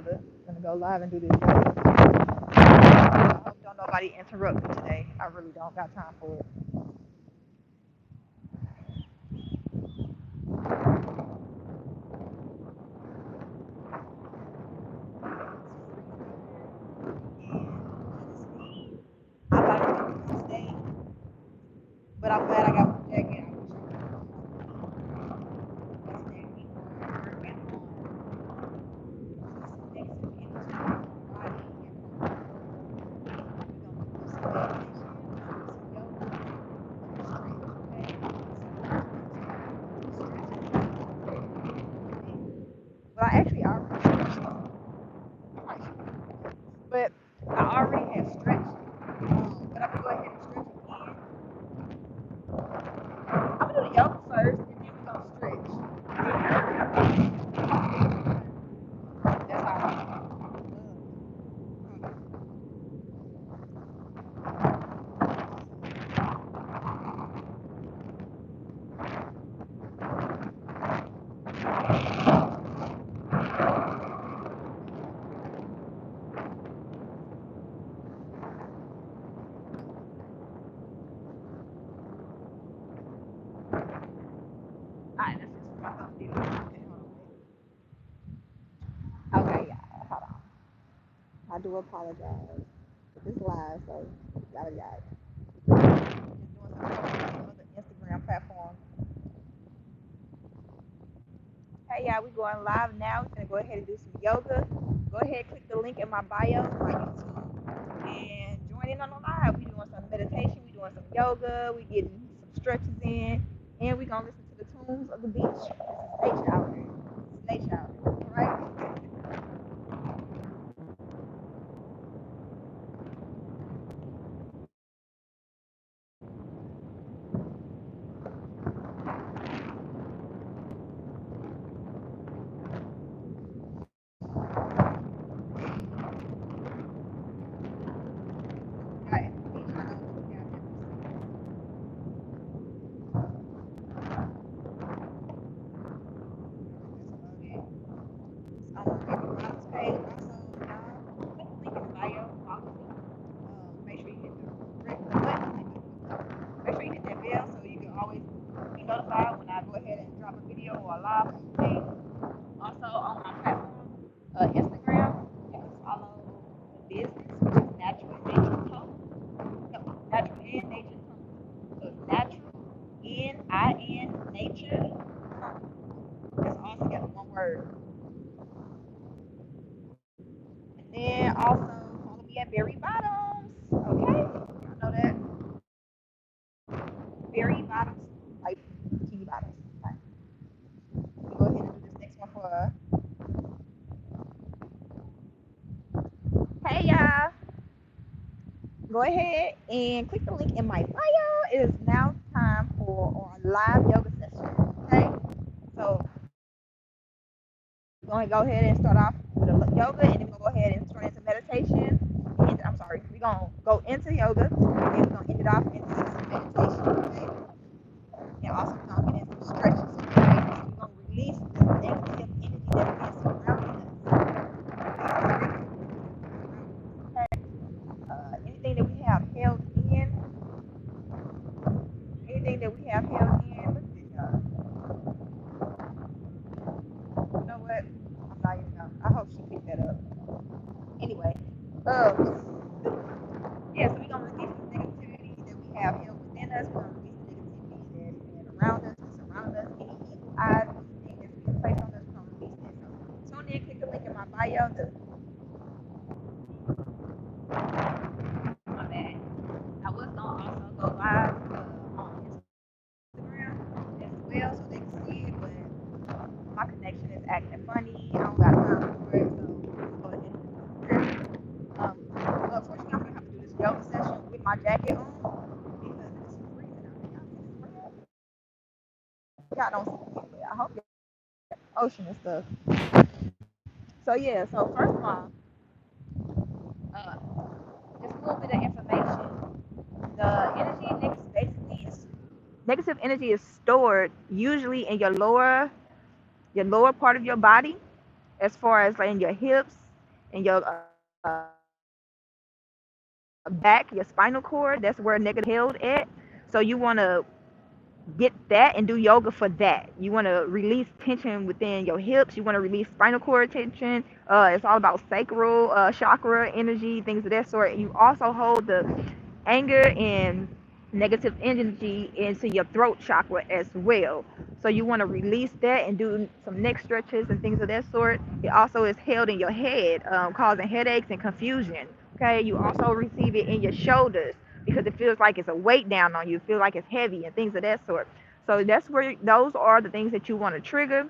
together. I'm gonna go live and do this. I hope don't nobody interrupt me today. I really don't got time for it. I thought it was gonna stay, but I'm glad I got my jacket. I wish Well, I actually already, but I already have stretched. But I'm gonna go ahead and stretch again. I'm gonna do the yoga first, and then we're gonna stretch. That's all. Alright, that's just my thumb deal. Okay, yeah, hold on. I do apologize. This live, so yada yada. Just doing some on the Instagram platform. Hey y'all, we going live now. We're gonna go ahead and do some yoga. Go ahead, click the link in my bio, my YouTube, and join in on the live. We doing some meditation, we doing some yoga, we getting some stretches in, and we gonna listen to the tunes of the beach. This is nature out here. This is nature out here. All right. Make sure you hit the red button. Make sure you hit that bell so you can always be notified when I go ahead and drop a video or a live thing. Also on my platform, Instagram, you can follow the business, which is Natural and Nature Co. No, Natural and Nature Co. So it's Natural, N-I-N, Nature. That's all together, one word. And then also follow me at Berry Bottoms. Okay, y'all know that. Berry Bottoms, like bikini bottoms. Okay. Go ahead and do this next one for. Hey y'all, go ahead and click the link in my bio. It is now time for our live yoga session. Okay, so we're gonna go ahead and start off with a yoga, and then we're gonna go ahead and turn into meditation. And I'm sorry, we're gonna go into yoga, and then we're gonna end it off into some meditation. Okay, and also we're gonna get into stretches. Okay, so we're gonna release the negative energy that's been surrounding us. Okay, anything that we have held in, anything that we have held in. Look at this, y'all. You know what? I'm not even gonna. I hope she picked that up. Anyway, yeah. So we're gonna release the negativity that we have held within us. We're gonna release the negativity that's been around us, that's surrounded us, any evil eyes, anything that's been placed on us. We're gonna release that. So tune in, click the link in my bio. My bad. I was gonna also go live on Instagram as well, so they can see it, but my connection is acting funny. I don't got time for it, so go ahead and unfortunately, I'm gonna have to do this yoga session with my jacket on because it's freezing out here. Y'all don't see it, but I hope y'all ocean and stuff. So yeah, so first of all, uh, just a little bit of information. The energy basically is negative energy is stored usually in your lower part of your body, as far as like in your hips, in your back, your spinal cord. That's where negative energy is held at. So you want to get that and do yoga for that. You want to release tension within your hips. You want to release spinal cord tension. It's all about sacral chakra energy, things of that sort. You also hold the anger and negative energy into your throat chakra as well. So you want to release that and do some neck stretches and things of that sort. It also is held in your head, causing headaches and confusion. Okay, you also receive it in your shoulders because it feels like it's a weight down on you, feel like it's heavy and things of that sort. So that's where those are the things that you want to trigger.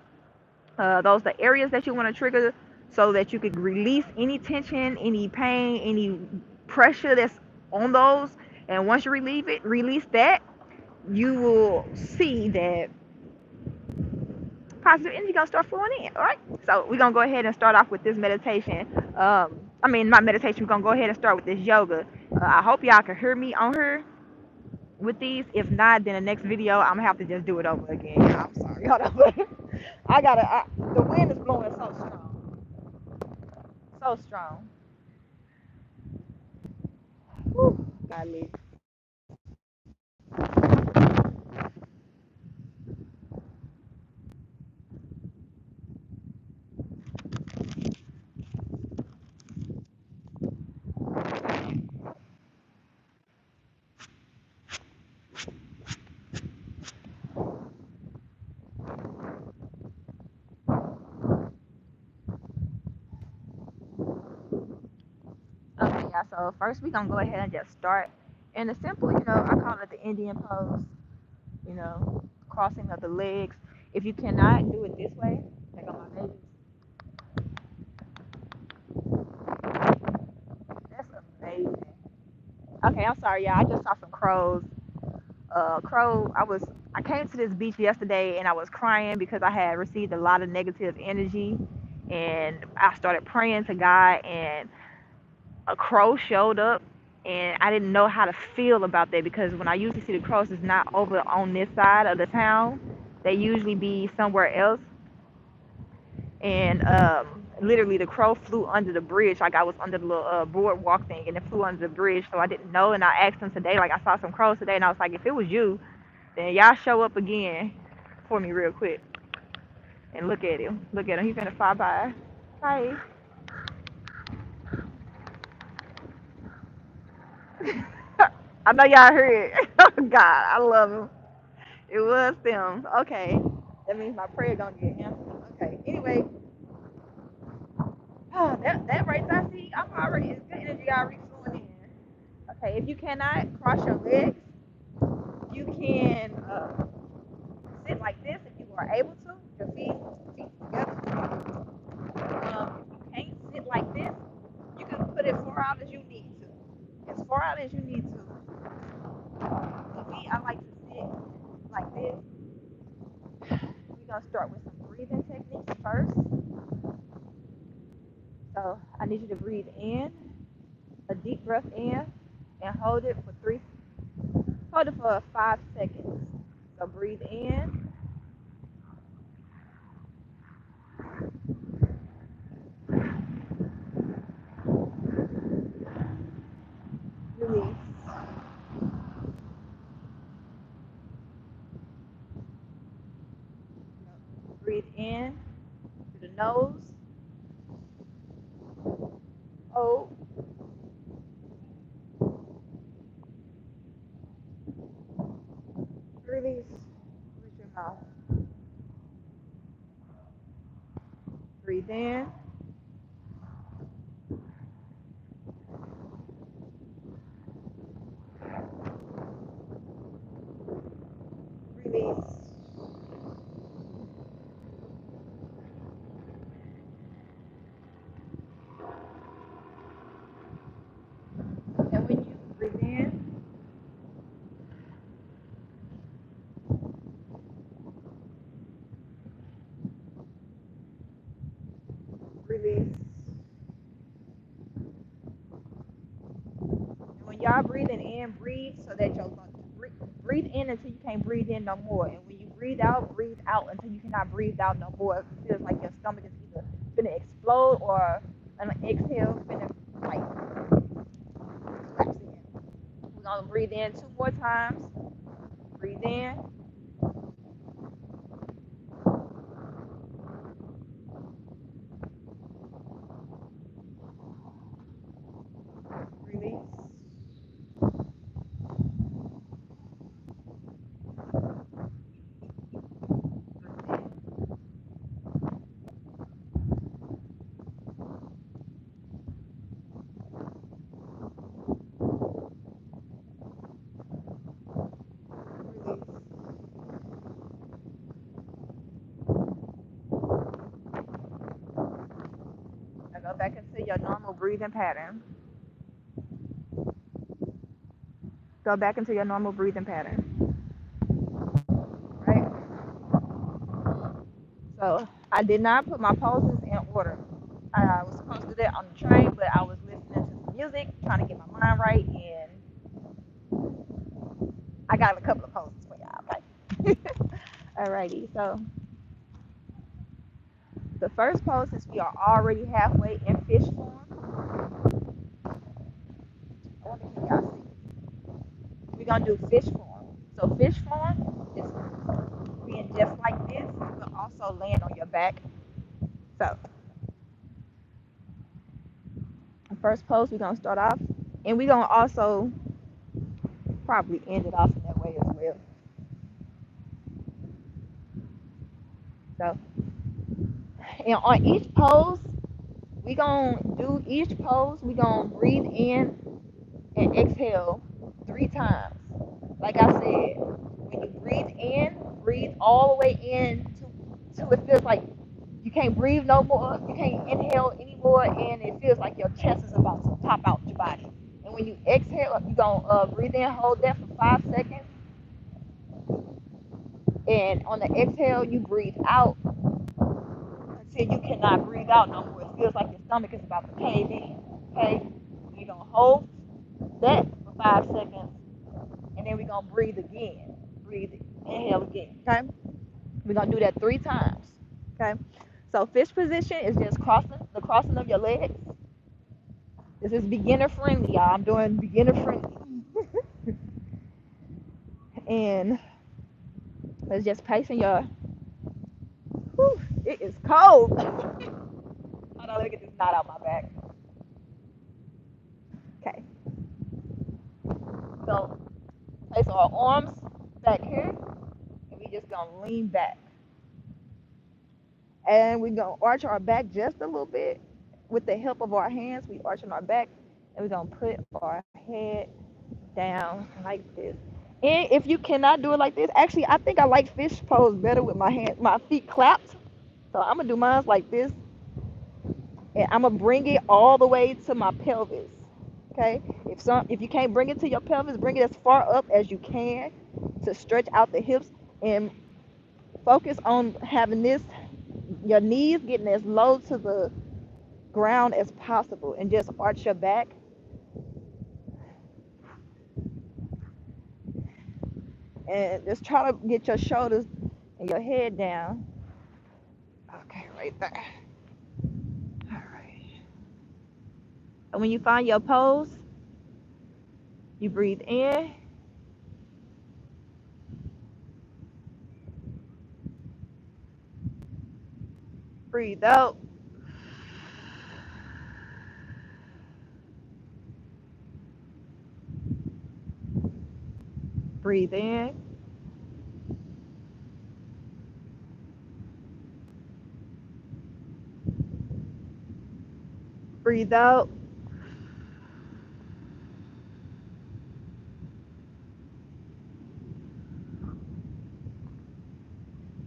Those are the areas that you want to trigger so that you could release any tension, any pain, any pressure that's on those. And once you release that, you will see that positive energy gonna start flowing in. All right. So we're gonna go ahead and start off with this meditation. I mean, not meditation. We're gonna go ahead and start with this yoga. I hope y'all can hear me on here with these. If not, then the next video I'm gonna have to just do it over again. I'm sorry. Hold on. The wind is blowing so strong, so strong. Whew, golly. Okay, yeah. So first we're gonna go ahead and just start in a simple, I call it the Indian pose. Crossing of the legs. If you cannot do it this way, check on my baby. That's amazing. Okay, I'm sorry, y'all. I just saw some crows. I came to this beach yesterday and I was crying because I had received a lot of negative energy, and I started praying to God, and a crow showed up, and I didn't know how to feel about that because when I usually see the crows, it's not over on this side of the town. They usually be somewhere else. And literally the crow flew under the bridge, like I was under the little boardwalk thing, and it flew under the bridge. So I didn't know, and I asked him today, like I saw some crows today, and I was like, if it was you, then y'all show up again for me real quick. And look at him, he's gonna fly by. Hi. I know y'all heard. Oh God, I love him. It was them. Okay, that means my prayer gonna get answered. Okay, anyway. That right there, see, I'm already, it's good energy already flowing in. Okay, if you cannot cross your legs, you can sit like this if you are able to. Your feet together. If you can't sit like this, you can put it far out as you need to. As far out as you need to. For me, I like to sit like this. We're gonna start with some breathing techniques first. So I need you to breathe in, a deep breath in, and hold it for 5 seconds. So breathe in, release. Breathe in through the nose, hold, release with your mouth. Breathe in, release. And when you breathe in, release. And when y'all breathing in, breathe so that your lungs breathe in until you can't breathe in no more. And when you breathe out until you cannot breathe out no more. It feels like your stomach is either gonna explode or And exhale, finna like collapse again. We're gonna breathe in 2 more times. Breathe in. Release. Now go back into your normal breathing pattern. Go back into your normal breathing pattern. Right? So I did not put my pulses in order. I was supposed to do that on the train, but I was listening to some music, trying to get my mind right, and I got a couple of pulses for y'all. Okay. Alrighty. So the first pose is we are already halfway in fish form. I want to keep y'all see. We're gonna do fish form. So fish form is being just like this, but also laying on your back. So the first pose we're gonna start off, and we're gonna also probably end it off in that way as well. So, and on each pose, we gonna do each pose. We gonna breathe in and exhale 3 times. Like I said, when you breathe in, breathe all the way in to it feels like you can't breathe no more. You can't inhale anymore, and it feels like your chest is about to pop out your body. And when you exhale, you gonna breathe in, hold that for 5 seconds, and on the exhale, you breathe out until you cannot breathe out no more. It feels like your stomach is about to cave in. Okay, you're gonna hold that for 5 seconds, and then we're gonna breathe again. Breathe, inhale again. Okay, we're gonna do that 3 times. Okay, so fish position is just the crossing of your legs. This is beginner friendly, y'all. I'm doing beginner friendly. And let's just placing your. Whew, it is cold. Hold on, let me get this knot out my back. Okay. So place our arms back here, and we just gonna lean back. And we're gonna arch our back just a little bit with the help of our hands. We arching our back, and we're gonna put our head down like this. And if you cannot do it like this, actually, I think I like fish pose better with my feet clapped. So I'm gonna do mine like this, and I'm gonna bring it all the way to my pelvis. Okay. If you can't bring it to your pelvis, bring it as far up as you can to stretch out the hips, and focus on having your knees getting as low to the ground as possible, and just arch your back. And just try to get your shoulders and your head down. Okay, right there. All right. And when you find your pose, you breathe in. Breathe out. Breathe in. Breathe out.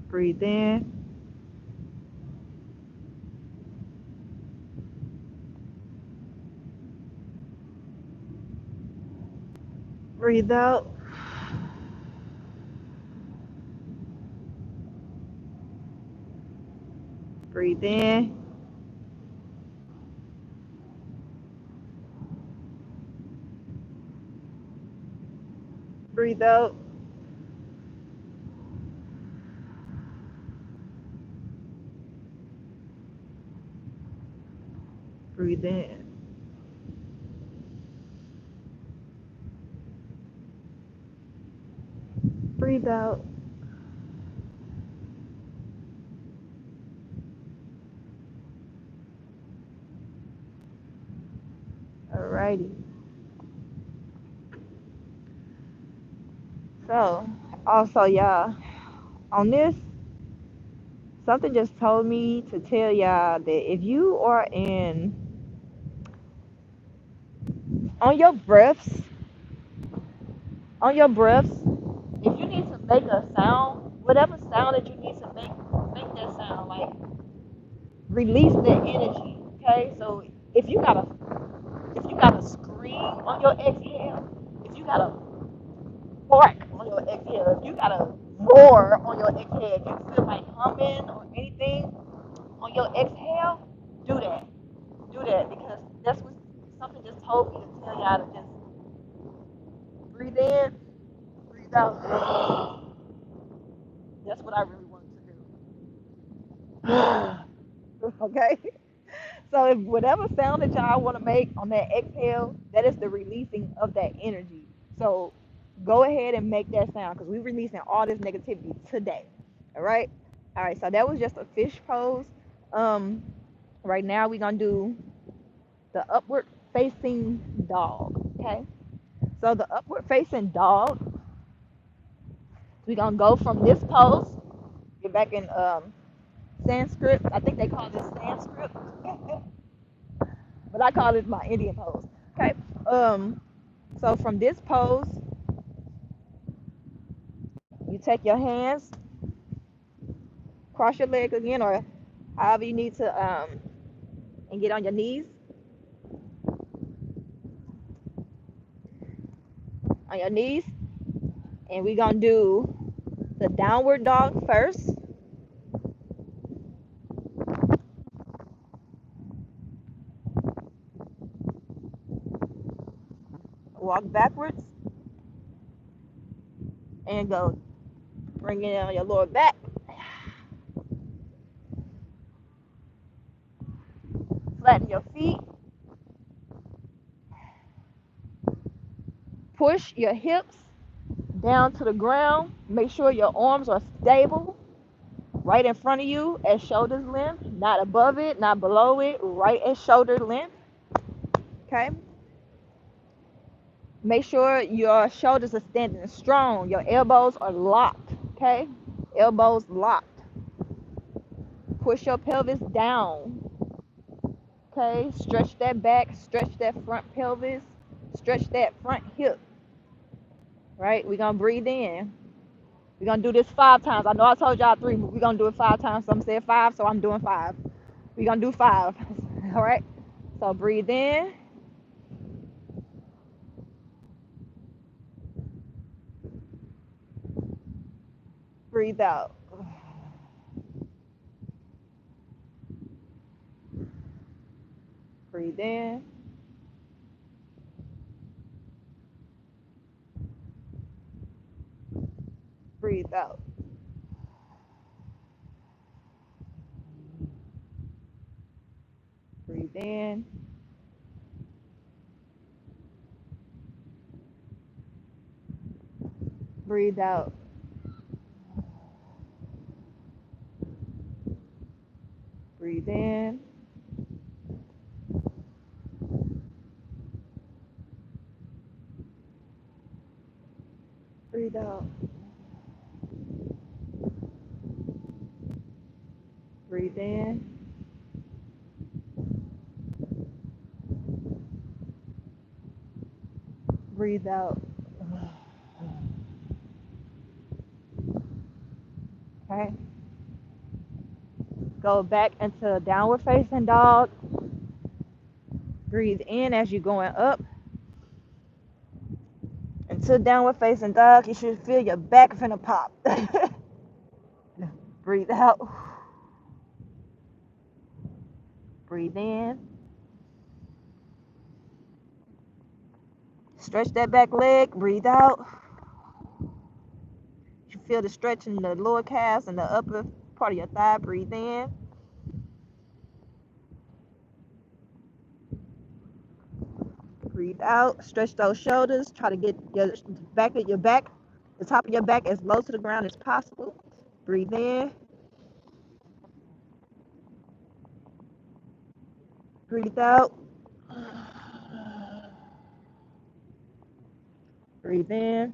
Breathe in. Breathe out. Breathe in. Breathe out. Breathe Breathe in. Breathe out. Alrighty. So, also, y'all, on this, something just told me to tell y'all that if you are on your breaths, on your breaths, if you need to make a sound, whatever sound that you need to make that sound. Like, release that energy. Okay, so if you gotta scream on your exhale, if you gotta bark on your exhale, if you gotta roar on your exhale, if you feel like humming or anything on your exhale, do that. Do that, because that's what something just told me to tell y'all to just breathe in, breathe out. That's what I really wanted to do. Okay? So if whatever sound that y'all want to make on that exhale, that is the releasing of that energy. So go ahead and make that sound, because we're releasing all this negativity today. All right? All right, so that was just a fish pose. Um, right now we're gonna do the upward facing dog. Okay? So the upward facing dog, we're gonna go from this pose. Get back in Sanskrit. I think they call this Sanskrit. But I call it my Indian pose. Okay. So from this pose, you take your hands, cross your legs again, or however you need to, and get on your knees. On your knees, and we're gonna do the downward dog first. Walk backwards and go. Bring it on your lower back. Flatten your feet. Push your hips down to the ground. Make sure your arms are stable right in front of you at shoulder's length, not above it, not below it, right at shoulder length. Okay. Make sure your shoulders are standing strong. Your elbows are locked. Okay. Elbows locked. Push your pelvis down. Okay. Stretch that back. Stretch that front pelvis. Stretch that front hip. Right. We're going to breathe in. We're going to do this 5 times. I know I told y'all 3, but we're going to do it 5 times. Some said 5, so I'm doing 5. We're going to do 5. All right. So breathe in. Breathe out. Breathe in. Breathe out. Breathe in. Breathe out. Breathe in. Breathe out. Breathe in. Breathe out. Okay. Go back into downward facing dog. Breathe in as you're going up. Into downward facing dog, you should feel your back finna pop. Breathe out. Breathe in. Stretch that back leg. Breathe out. You feel the stretch in the lower calves and the upper part of your thigh. Breathe in. Breathe out. Stretch those shoulders. Try to get your back of your back, the top of your back as low to the ground as possible. Breathe in. Breathe out. Breathe in.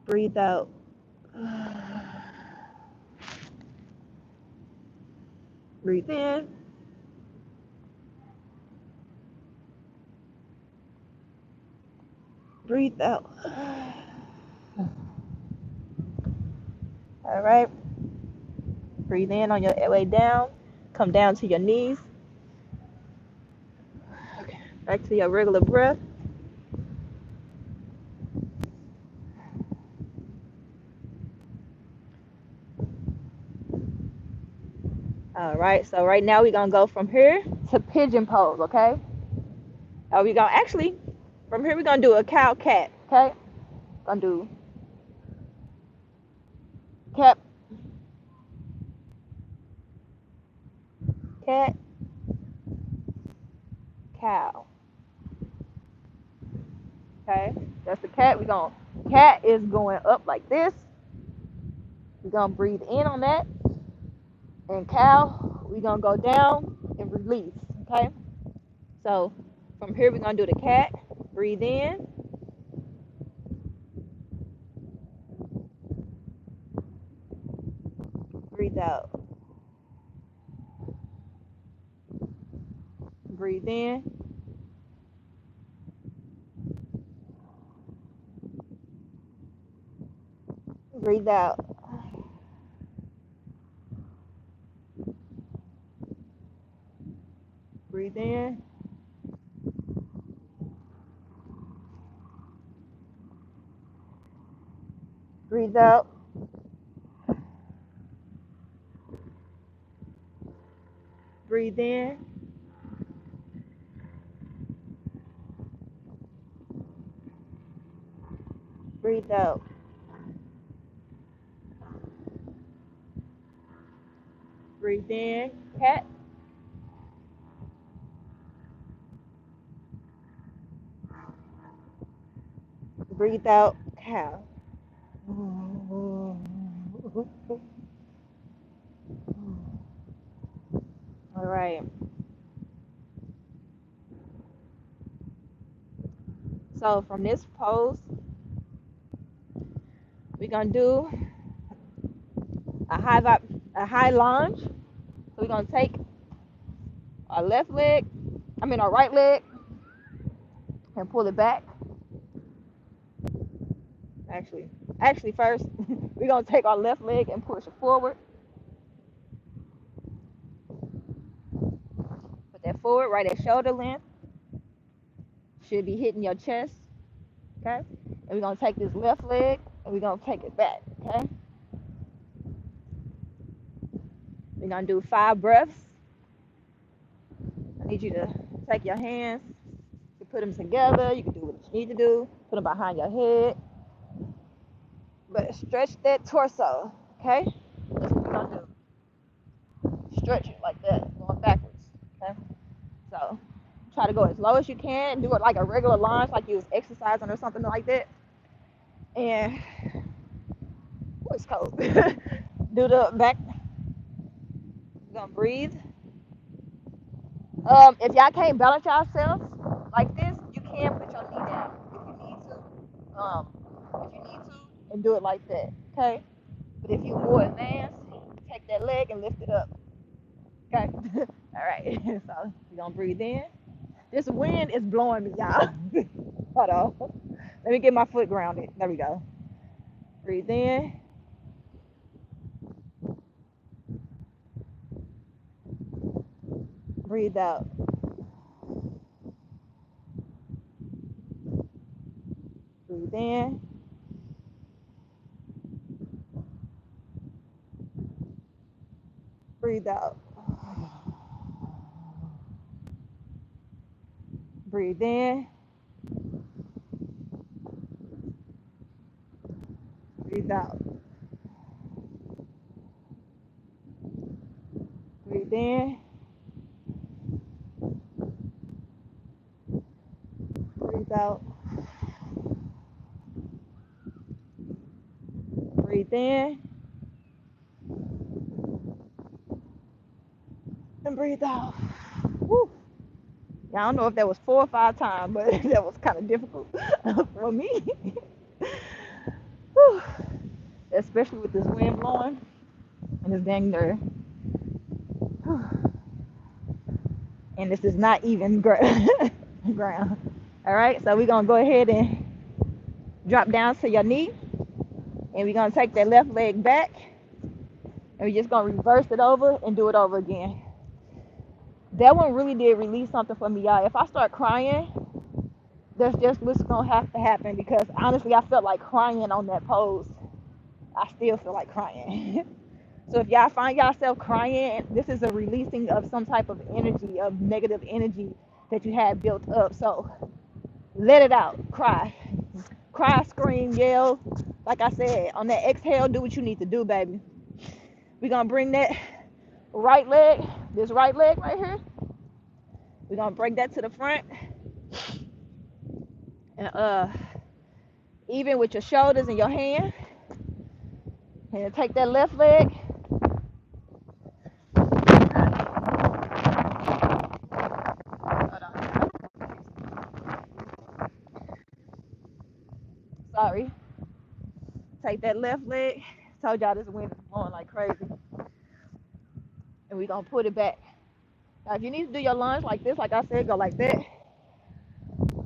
Breathe out. Breathe in. Breathe out. All right. Breathe in on your way down. Come down to your knees. Okay. Back to your regular breath. All right. So right now we're gonna go from here to pigeon pose. Okay. We gonna actually from here we're gonna do a cow cat. Okay. Gonna do cat, cat, cow. Okay. That's the cat. Cat is going up like this. We're gonna breathe in on that. And cow, we're gonna go down and release. Okay. So from here we're gonna do the cat. Breathe in. Breathe out. Breathe in. Breathe out. Breathe in. Breathe out. Breathe in. Breathe out. Breathe in. Cat. Breathe out. Cow. All right. So from this pose, we're gonna do a high lunge. So we're gonna take our our right leg, and pull it back. Actually first, we're gonna take our left leg and push it forward. Put that forward, right at shoulder length. Should be hitting your chest. Okay? And we're gonna take this left leg and we're gonna take it back. Okay? We're gonna do 5 breaths. I need you to take your hands, you put them together. You can do what you need to do. Put them behind your head. But stretch that torso. Okay? That's what we're gonna do. Stretch it like that, going backwards. Okay? So try to go as low as you can. Do it like a regular lunge, like you was exercising or something like that. And it's cold. Do the back. We're gonna breathe. If y'all can't balance yourselves like this, you can put your knee down if you need to, and do it like that. Okay. But if you're more advanced, take that leg and lift it up. Okay. All right. So we're gonna breathe in. This wind is blowing me, y'all. Hold on. Let me get my foot grounded. There we go. Breathe in. Breathe out. Breathe in. Breathe out. Breathe in. Breathe out. Breathe in. Breathe out. Breathe in. And breathe out. Woo. Yeah, I don't know if that was 4 or 5 times, but that was kind of difficult for me. Whew. Especially with this wind blowing and this dang nerve. And this is not even ground. All right, so we're gonna go ahead and drop down to your knee, and we're gonna take that left leg back, and we're just gonna reverse it over and do it over again. That one really did release something for me, y'all. If I start crying, that's just what's gonna have to happen, because honestly, I felt like crying on that pose. I still feel like crying. So if y'all find yourself crying, this is a releasing of some type of energy, of negative energy that you had built up. So let it out. Cry. Cry, scream, yell. Like I said, on that exhale, do what you need to do, baby. We're going to bring that right leg, this right leg right here. We're going to bring that to the front. And even with your shoulders and your hand. And take that left leg. Sorry. Take that left leg. Told y'all this wind is blowing like crazy. And we're going to put it back. Now, if you need to do your lunge like this, like I said, go like that.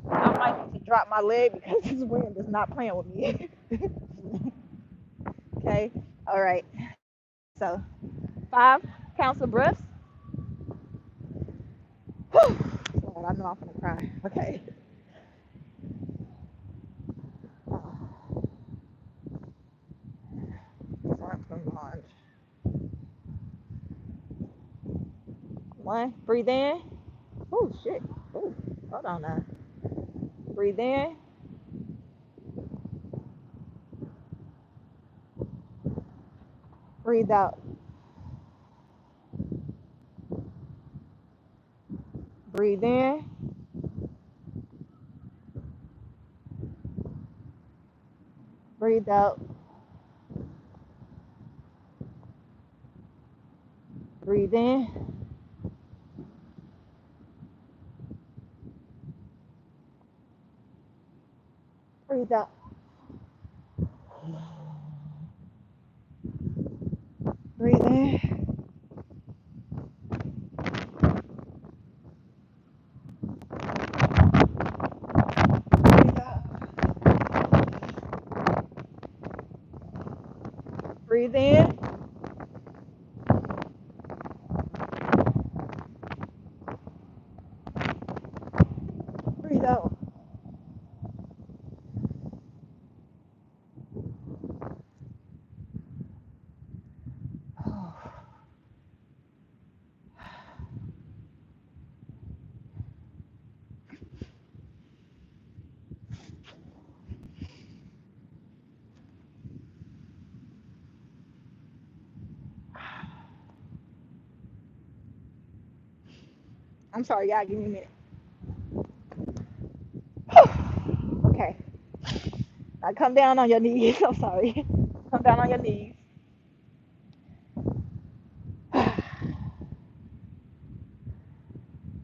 I might need to drop my leg because this wind is not playing with me. Okay? All right. So, 5 counts of breaths. Lord, I know I'm going to cry. Okay. Lunge. 1, breathe in. Oh, shit. Oh, hold on now. Breathe in. Breathe out. Breathe in. Breathe out. Breathe in. Breathe out. Breathe in. Breathe out. Breathe in. Breathe out. I'm sorry, y'all. Give me a minute. Okay. Now come down on your knees. I'm sorry. Come down on your knees.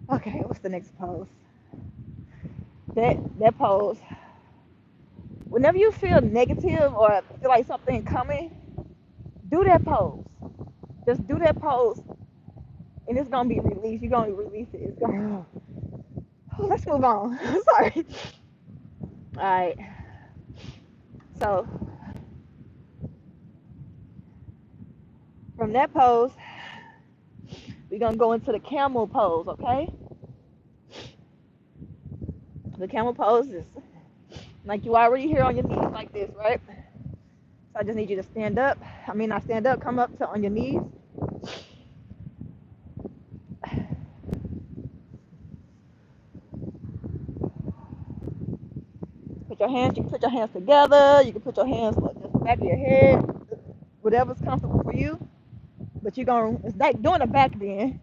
Okay, what's the next pose? That pose. Whenever you feel negative or feel like something coming, do that pose. Just do that pose, and it's gonna be released. You're gonna release it. It's gonna. Let's move on. Sorry. All right. So from that pose, we're gonna go into the camel pose. Okay. The camel pose is like you already here on your knees like this, right? So I just need you to stand up. I mean, not stand up. Come up to on your knees. Put your hands. You can put your hands together. You can put your hands like just the back of your head. Whatever's comfortable for you. But you're gonna. It's like doing a back bend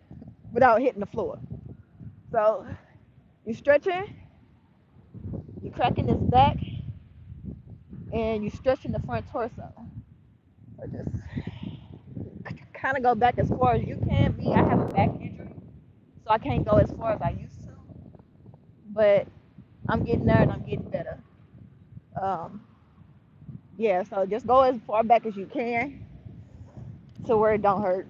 without hitting the floor. So you're stretching. cracking this back and you stretching the front torso. Or just kind of go back as far as you can. Me, I have a back injury, so I can't go as far as I used to. But I'm getting there and I'm getting better. Yeah, so just go as far back as you can to where it don't hurt.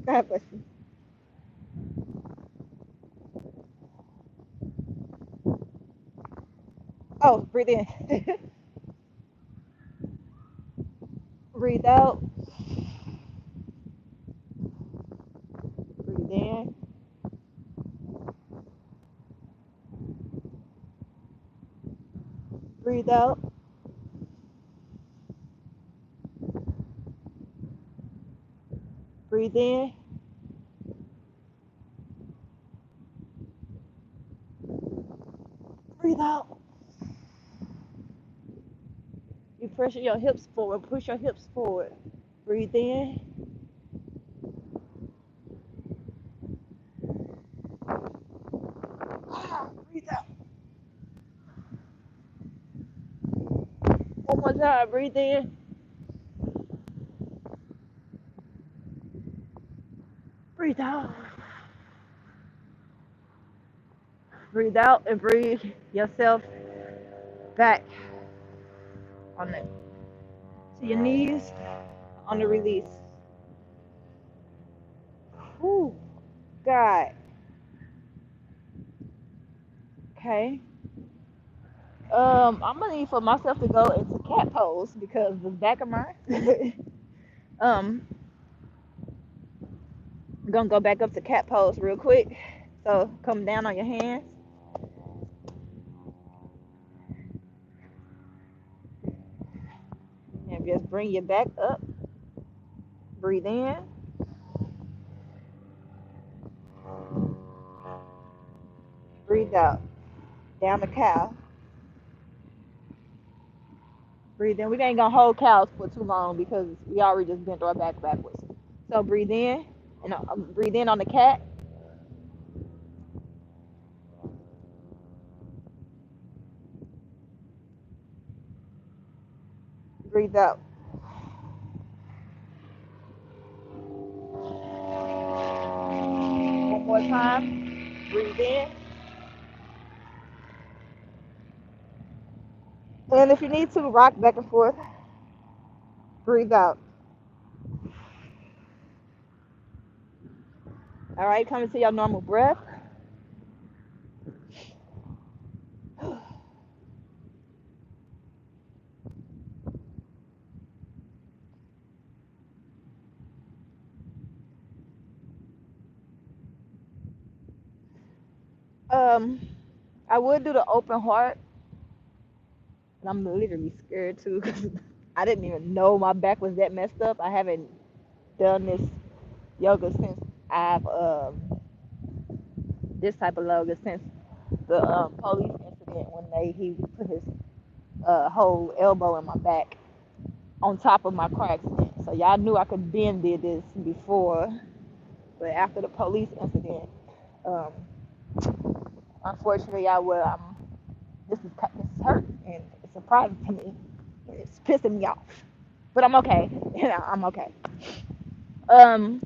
God bless you. Oh, breathe in. Breathe out. Breathe in. Breathe out. Breathe in. Breathe out. You pressure your hips forward. Push your hips forward. Breathe in. Breathe out. One more time. Breathe in. Breathe out. Breathe out and breathe yourself back on the to your knees on the release. Whew, God. Okay. I'm gonna need for myself to go into cat pose because the back of mine. um, I'm gonna go back up to cat pose real quick. So come down on your hands and just bring your back up. Breathe in. Breathe out. Down the cow. Breathe in. We ain't gonna hold cows for too long because we already just bent our back backwards. So breathe in and breathe in on the cat. Breathe out. One more time. Breathe in. And if you need to, rock back and forth. Breathe out. All right, come into your normal breath. I would do the open heart, and I'm literally scared too because I didn't even know my back was that messed up. I haven't done this yoga since I've this type of yoga since the police incident when he put his whole elbow in my back on top of my car accident. So y'all knew I could been did this before, but after the police incident, um, unfortunately, this is hurt and it's surprising to me. And it's pissing me off, but I'm okay. I'm okay. Um,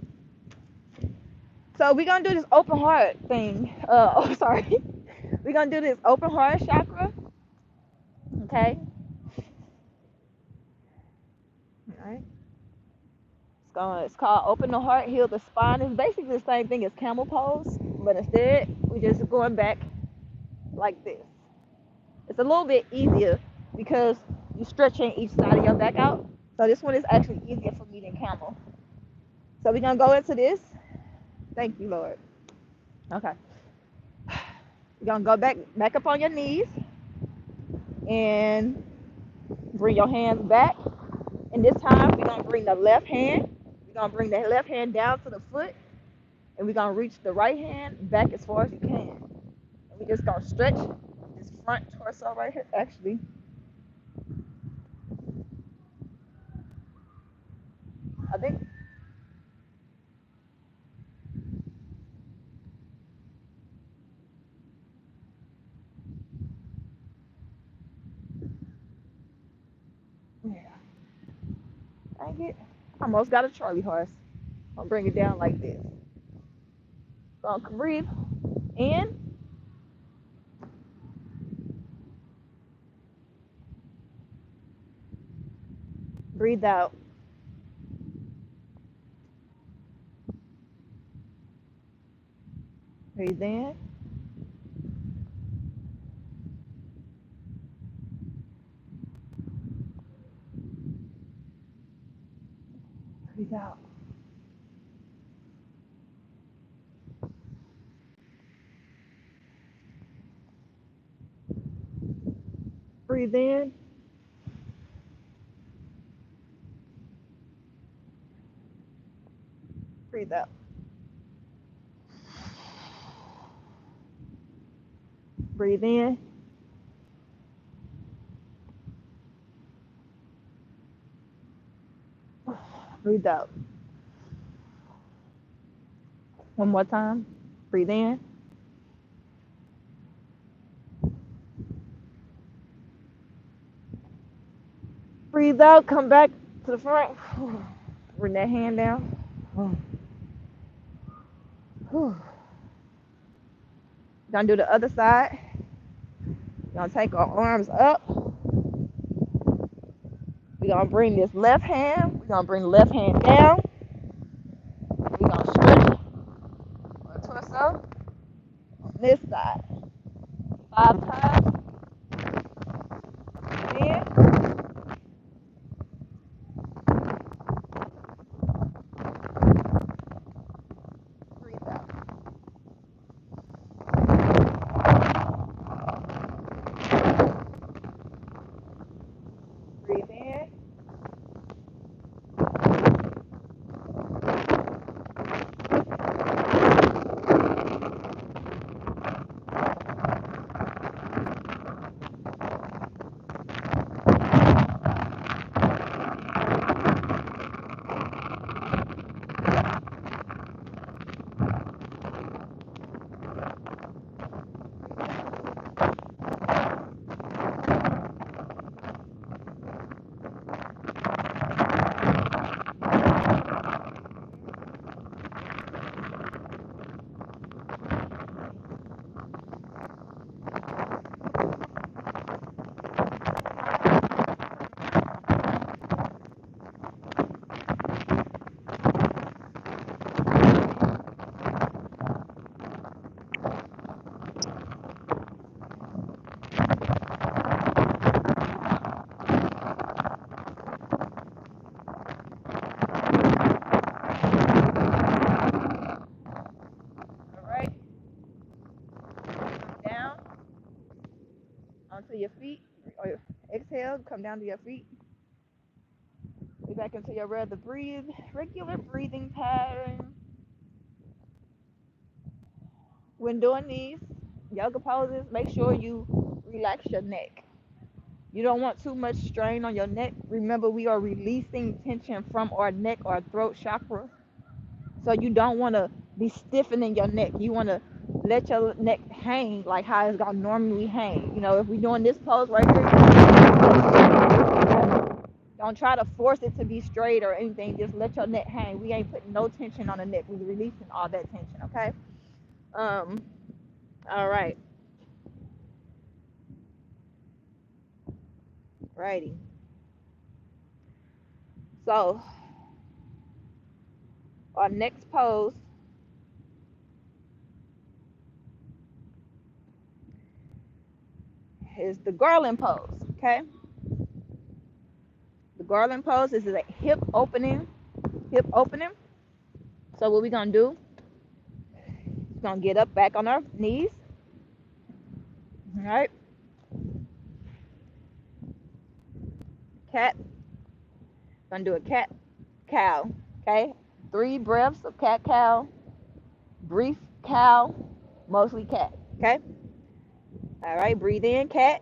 so we're gonna do this open heart thing. Oh, sorry. We're gonna do this open heart chakra. Okay. All right. It's called open the heart, heal the spine. It's basically the same thing as camel pose, but instead we're just going back like this. It's a little bit easier because you're stretching each side of your back out. So this one is actually easier for me than camel. So we're gonna go into this. Thank you, Lord. Okay. You're gonna go back up on your knees and bring your hands back. And this time we're gonna bring the left hand. We're gonna bring the left hand down to the foot, and we're gonna reach the right hand back as far as you can. And we're just gonna stretch this front torso right here. Actually, I think it. Almost got a Charlie horse. I'll bring it down like this. Gonna breathe in. Breathe out. Breathe in. Breathe out. Breathe in. Breathe out. Breathe in. Breathe out. One more time. Breathe in. Breathe out. Come back to the front. Bring that hand down. Gonna do the other side. Gonna take our arms up. We're gonna bring this left hand. We're gonna bring the left hand down. We're gonna stretch our torso on this side. 5 times. In. Breathe out. Breathe in. Alright. Down onto your feet. Or exhale, come down to your feet. Get back into your regular breathing pattern. When doing these yoga poses, make sure you relax your neck. You don't want too much strain on your neck. Remember, we are releasing tension from our neck, our throat chakra. So you don't want to be stiffening your neck. You want to let your neck hang like how it's gonna normally hang. You know, if we're doing this pose right here, don't try to force it to be straight or anything. Just let your neck hang. We ain't putting no tension on the neck. We're releasing all that tension. Okay. All right. Righty. So our next pose is the garland pose. Okay. The garland pose is a hip opening. Hip opening. So what we're gonna do? We're gonna get up back on our knees. All right. Cat. Gonna do a cat cow. Okay. 3 breaths of cat cow. Brief cow. Mostly cat. Okay. All right. Breathe in cat.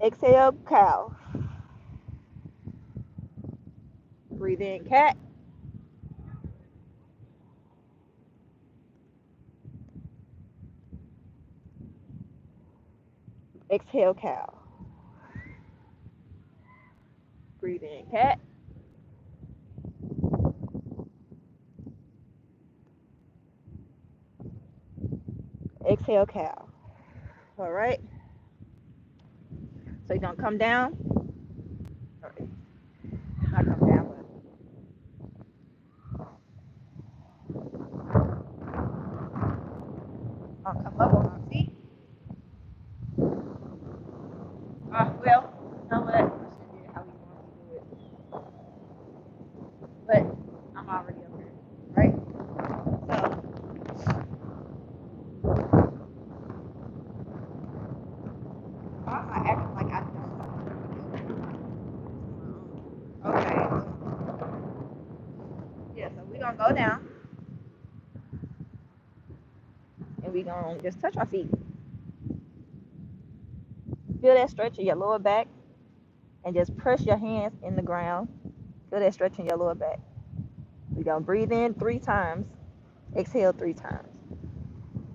Exhale cow. Breathe in cat. Exhale, cow. Breathe in, cat. Exhale, cow. All right. So you're gonna come down. All right. Not come down, but I'll come up on my feet. Well, you know what? I should do it how we normally do it. But I'm already up here, right? So why am I acting like I don't know? Okay. Yeah, so we're gonna go down and we're gonna just touch our feet. Feel that stretch in your lower back and just press your hands in the ground. Feel that stretch in your lower back. We're gonna breathe in 3 times, exhale 3 times.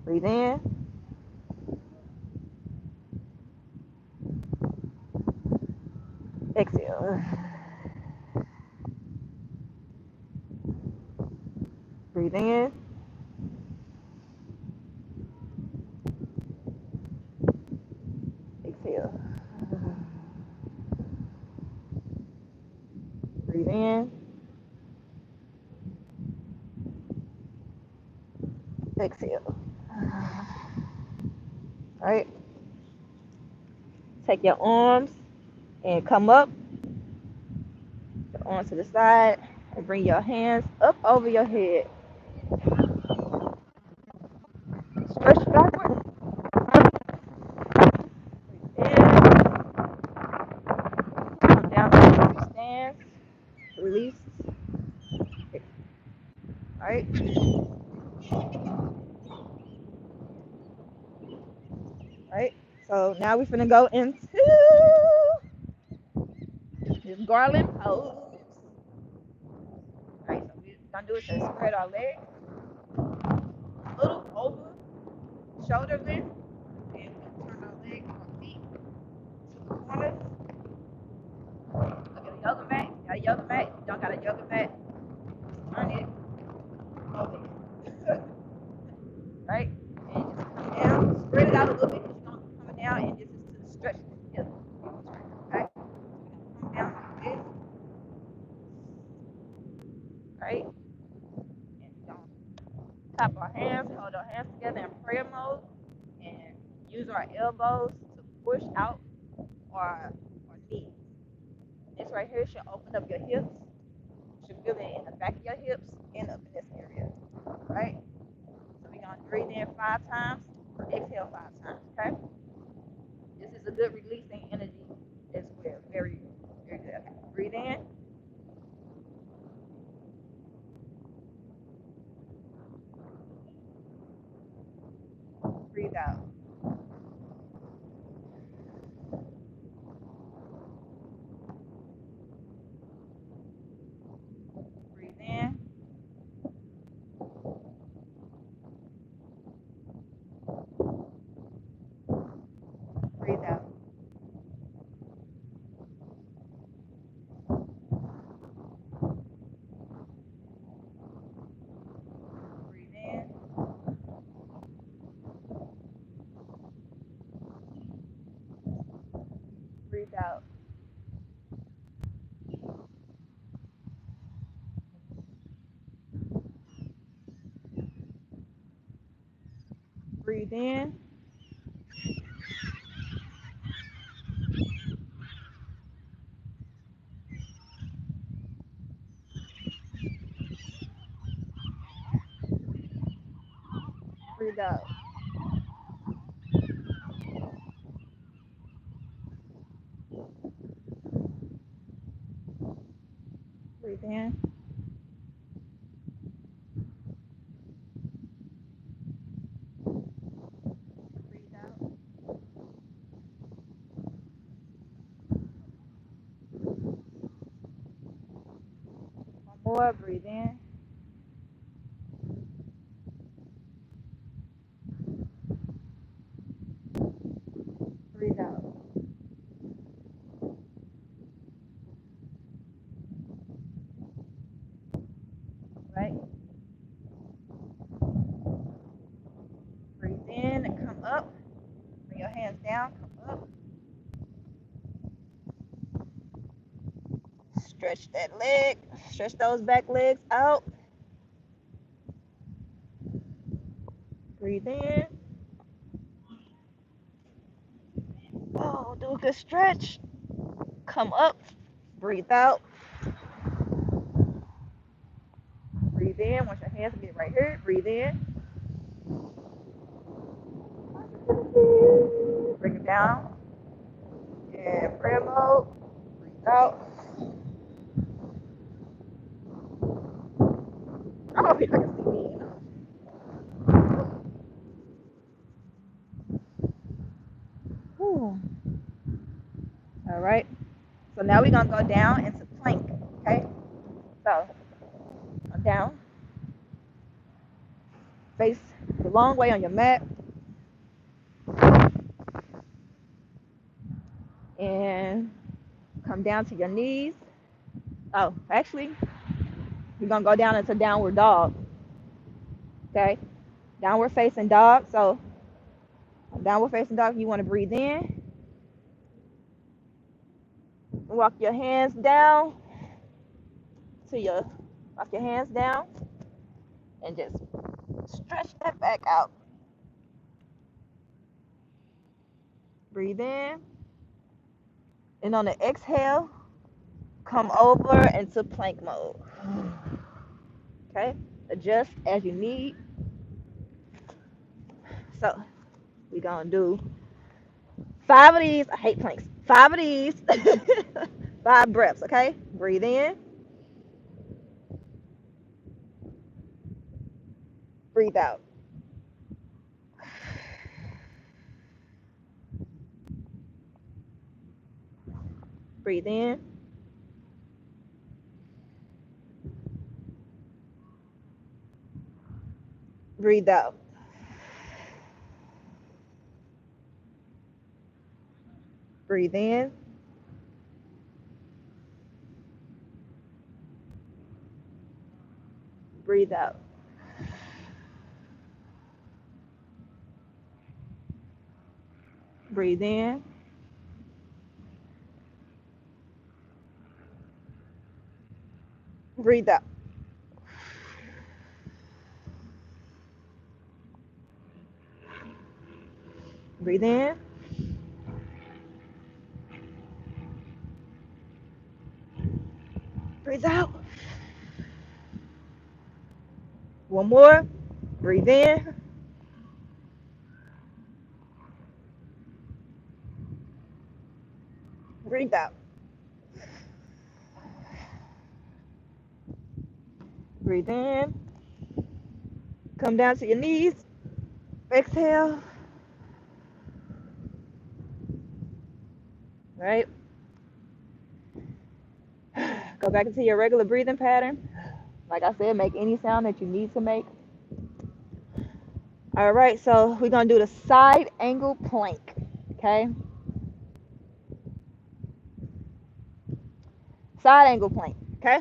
Breathe in, exhale. Breathe in, exhale. Breathe in, exhale. All right. Take your arms and come up, your arms to the side, and bring your hands up over your head. Stretch backward. And come down to your stance. Release. All right. All right. So now we're gonna go into this garland pose. All right. So we're gonna do it to spread our legs, a little over shoulder length, and we're gonna turn our legs, our feet to the corners. Look at a yoga mat. You got a yoga mat. If you don't got a yoga mat, turn it over. Right? And just come down, spread it out a little bit because you're going to come down, and this is to stretch the hips. Okay? So we're going to come down like this. Right? And we're going to tap our hands, hold our hands together in prayer mode, and use our elbows to push out our knees. This right here should open up your hips. You should feel it in the back of your hips and up in this area. Right? So we're going to breathe in 5 times, exhale 5 times. Okay? This is a good releasing energy as well. Very, very good. Okay. Breathe in. Breathe out. Breathe in. Breathe out. Breathe in. Breathe out. Breathe in. Breathe out. Breathe in. Breathe out. One more. Breathe in. Breathe out. Stretch that leg. Stretch those back legs out. Breathe in. Oh, do a good stretch. Come up. Breathe out. Breathe in. Want your hands to get right here. Breathe in. Bring it down. And prayer mode. Breathe out. I hope you can see me. Whew. All right. So now we're going to go down into plank. Okay. So I'm down. Face the long way on your mat. And come down to your knees. Oh, actually, we're going to go down into downward dog. Okay. Downward facing dog. So downward facing dog, you want to breathe in. Walk your hands down to your, walk your hands down and just stretch that back out. Breathe in. And on the exhale, come over into plank mode. Okay? Adjust as you need. So we're going to do 5 of these. I hate planks. 5 of these. 5 breaths, okay? Breathe in. Breathe out. Breathe in. Breathe out. Breathe in. Breathe out. Breathe in. Breathe out. Breathe in. Breathe out. One more. Breathe in. Breathe out. Breathe in. Come down to your knees. Exhale. Right. Go back into your regular breathing pattern. Like I said, make any sound that you need to make. All right, so we're going to do the side angle plank. Okay. Side angle plank. Okay.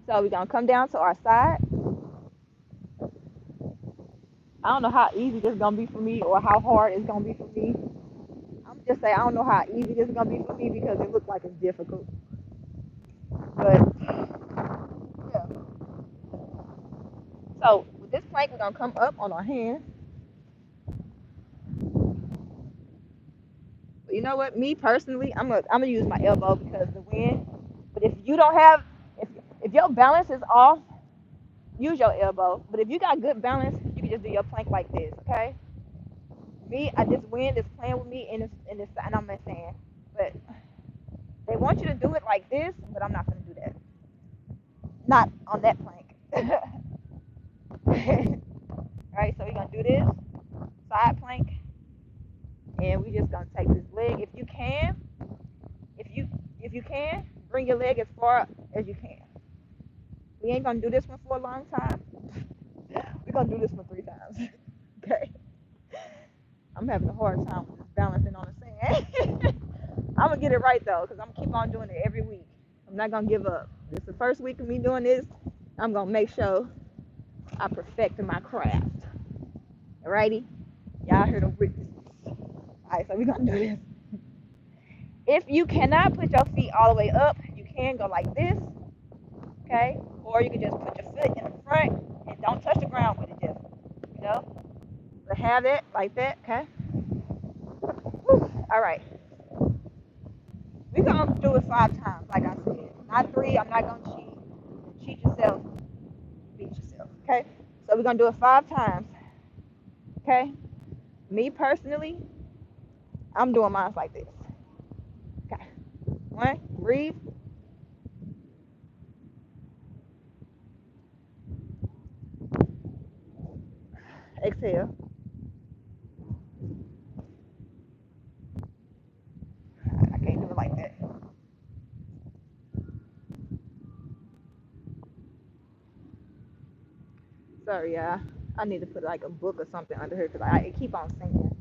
So we're going to come down to our side. I don't know how easy this is going to be for me or how hard it's going to be for me. I'm just saying I don't know how easy this is going to be for me because it looks like it's difficult. But, yeah. So with this plank, we're going to come up on our hands. But you know what? Me personally, I'm gonna use my elbow because the wind. But if you don't have, if your balance is off, use your elbow. But if you got good balance, you can just do your plank like this, okay? Me, this wind is playing with me in this, and I'm not saying, but they want you to do it like this, but I'm not gonna do that. Not on that plank. Right, so we're gonna do this side plank, and we just gonna take this leg. If you can, bring your leg as far as you can. We ain't gonna do this one for a long time. We're gonna do this one 3 times. Okay. I'm having a hard time with this balancing on the sand. I'm gonna get it right though, because I'm gonna keep on doing it every week. I'm not gonna give up. This is the first week of me doing this. I'm gonna make sure I perfect my craft. Alrighty? Y'all heard the witness. Alright, so we're gonna do this. If you cannot put your feet all the way up, you can go like this, okay? Or you can just put your foot in the front and don't touch the ground with it, just, you know? But have it like that, okay? Whew. All right. We're going to do it 5 times, like I said. Not 3. I'm not going to cheat. Cheat yourself, beat yourself, okay? So we're going to do it 5 times, okay? Me personally, I'm doing mine like this. Okay. 1, breathe. Exhale. I can't do it like that. Sorry, y'all. I need to put like a book or something under here because I keep on singing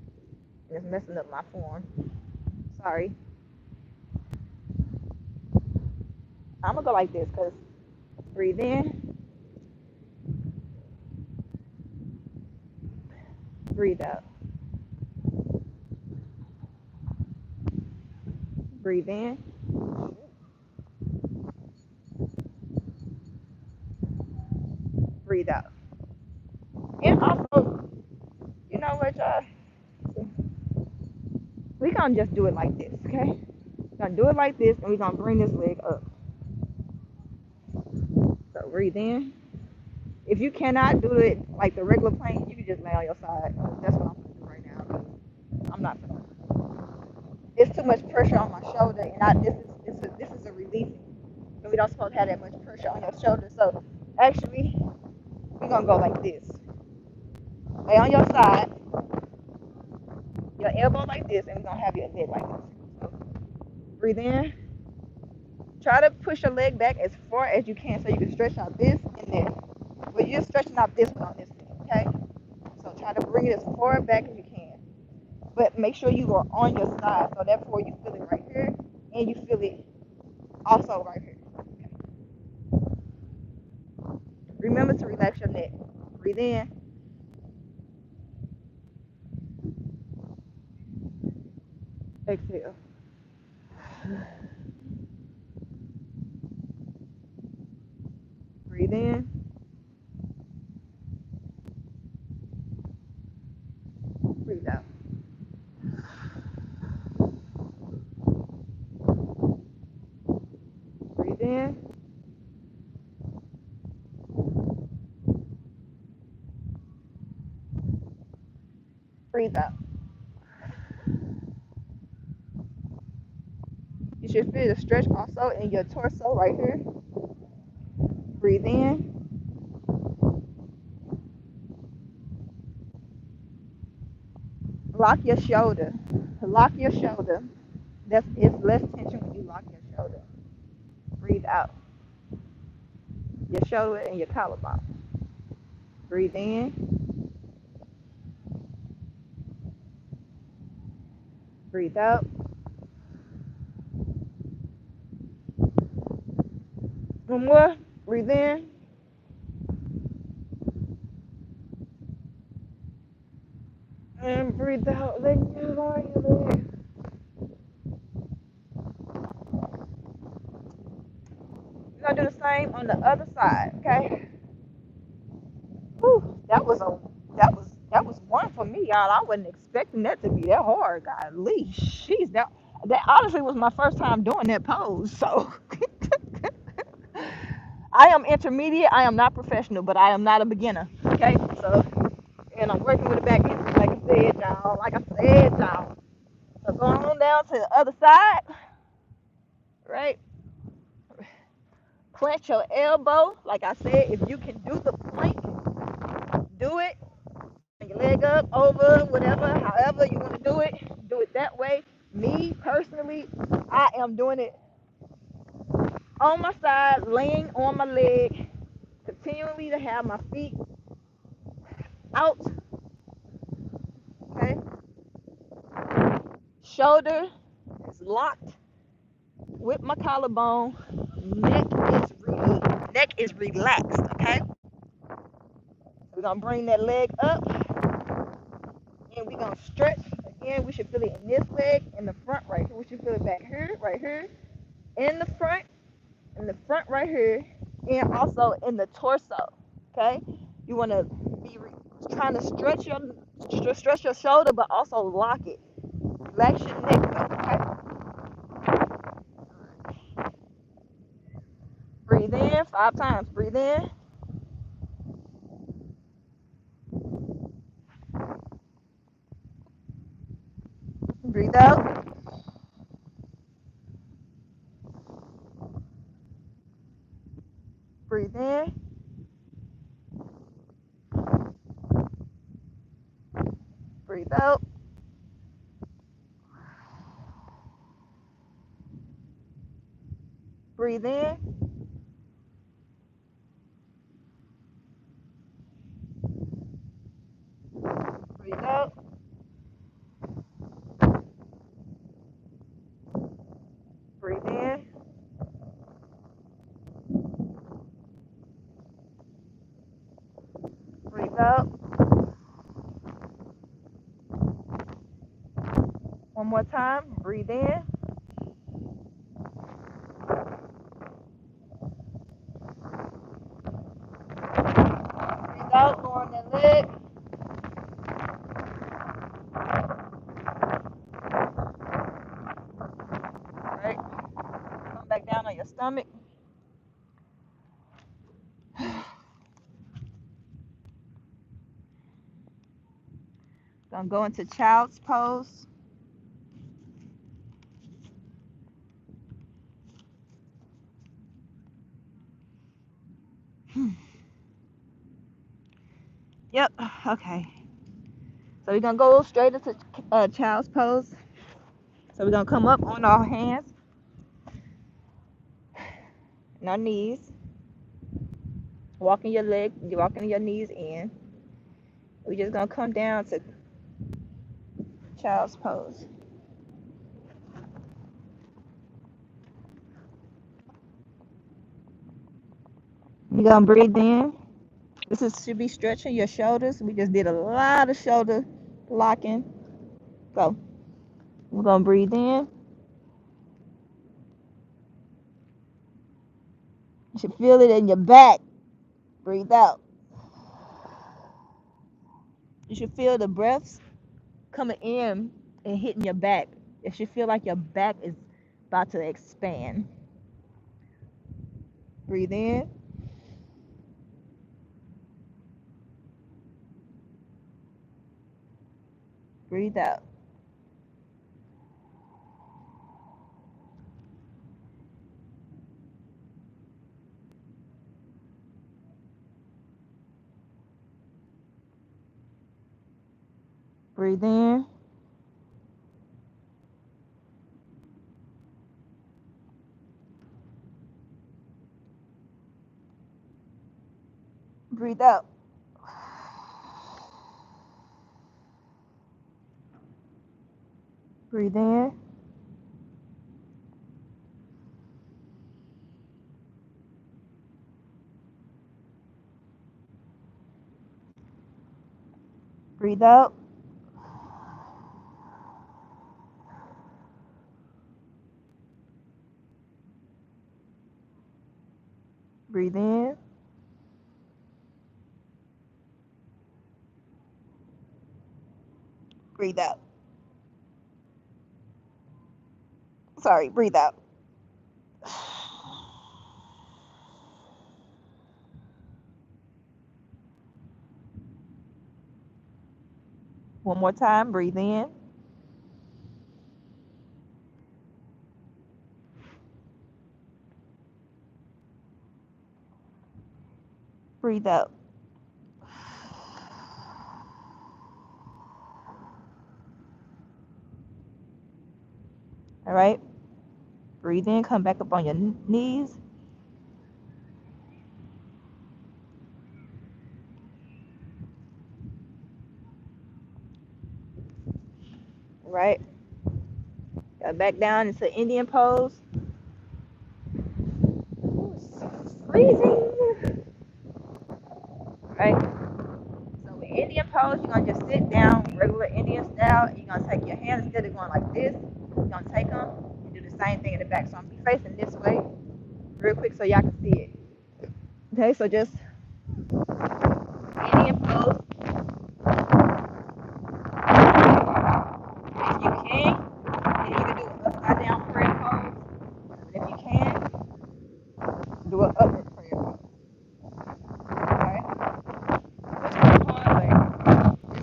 and it's messing up my form. Sorry. I'm gonna go like this because breathe in, breathe out. Breathe in, breathe out. And also, you know what, y'all? We gonna just do it like this, okay? We're gonna do it like this and we're gonna bring this leg up. So breathe in. If you cannot do it like the regular plank, you can just lay on your side. That's what I'm gonna do right now. I'm not gonna. It's too much pressure on my shoulder, and this is a releasing. And we don't supposed to have that much pressure on your shoulder. So actually, we're gonna go like this. Lay on your side, your elbow like this, and we're gonna have your leg like this. So breathe in. Try to push your leg back as far as you can so you can stretch out this and this. But you're stretching out this one on this one, okay? So try to bring it as far back as you can. But make sure you are on your side so therefore you feel it right here and you feel it also right here. Okay. Remember to relax your neck. Breathe in. Exhale. Breathe in. Breathe out. Breathe in. Breathe out. You should feel the stretch also in your torso right here. Breathe in. Lock your shoulder. Lock your shoulder. It's less tension when you lock your shoulder. Breathe out. Your shoulder and your collarbone. Breathe in. Breathe out. One more. Breathe in. And breathe out. Let you lower your leg. We're gonna do the same on the other side, okay? Whew, that was one for me, y'all. I wasn't expecting that to be that hard, golly. Jeez, that honestly was my first time doing that pose. So I am intermediate. I am not professional, but I am not a beginner. Okay, so and I'm working with the back end, like I said, y'all. Like I said, y'all. So go on down to the other side, right? Plant your elbow, like I said. If you can do the plank, do it. Your leg up, over, whatever, however you want to do it that way. Me personally, I am doing it on my side, laying on my leg, continually to have my feet out, okay? Shoulder is locked with my collarbone. Neck neck is relaxed, okay? We're gonna bring that leg up and we're gonna stretch in. We should feel it in this leg, in the front right here. We should feel it back here, right here, in the front right here, and also in the torso. Okay, you want to be trying to stretch your shoulder, but also lock it. Relax your neck though. Okay. Breathe in 5 times. Breathe in. Breathe out. Breathe in. Breathe out. Breathe in. Breathe out. Breathe in. Breathe out. One more time. Breathe in. Breathe out. Go on that leg. All right. Come back down on your stomach. Gonna go into child's pose. Yep. Okay. So we're gonna go straight into child's pose. So we're gonna come up on our hands and our knees. Walking your knees in. We're just gonna come down to child's pose. You're gonna breathe in. Should be stretching your shoulders. We just did a lot of shoulder locking. So we're gonna breathe in. You should feel it in your back. Breathe out. You should feel the breaths coming in and hitting your back. It should feel like your back is about to expand. Breathe in. Breathe out. Breathe in. Breathe out. Breathe in. Breathe out. Breathe in. Breathe out. Sorry, breathe out. One more time, breathe in. Breathe out. All right. Breathe in, come back up on your knees. Right. Go back down into Indian pose. Ooh, it's freezing. Right. So in Indian pose, you're gonna just sit down, regular Indian style. You're gonna take your hands instead of going like this. You're gonna take them and do the same thing in the back. So I'm gonna be facing this way, real quick, so y'all can see it. Okay, so just Indian pose. If you can, then you can do an upside down prayer pose. But if you can, do an upward prayer pose. Okay.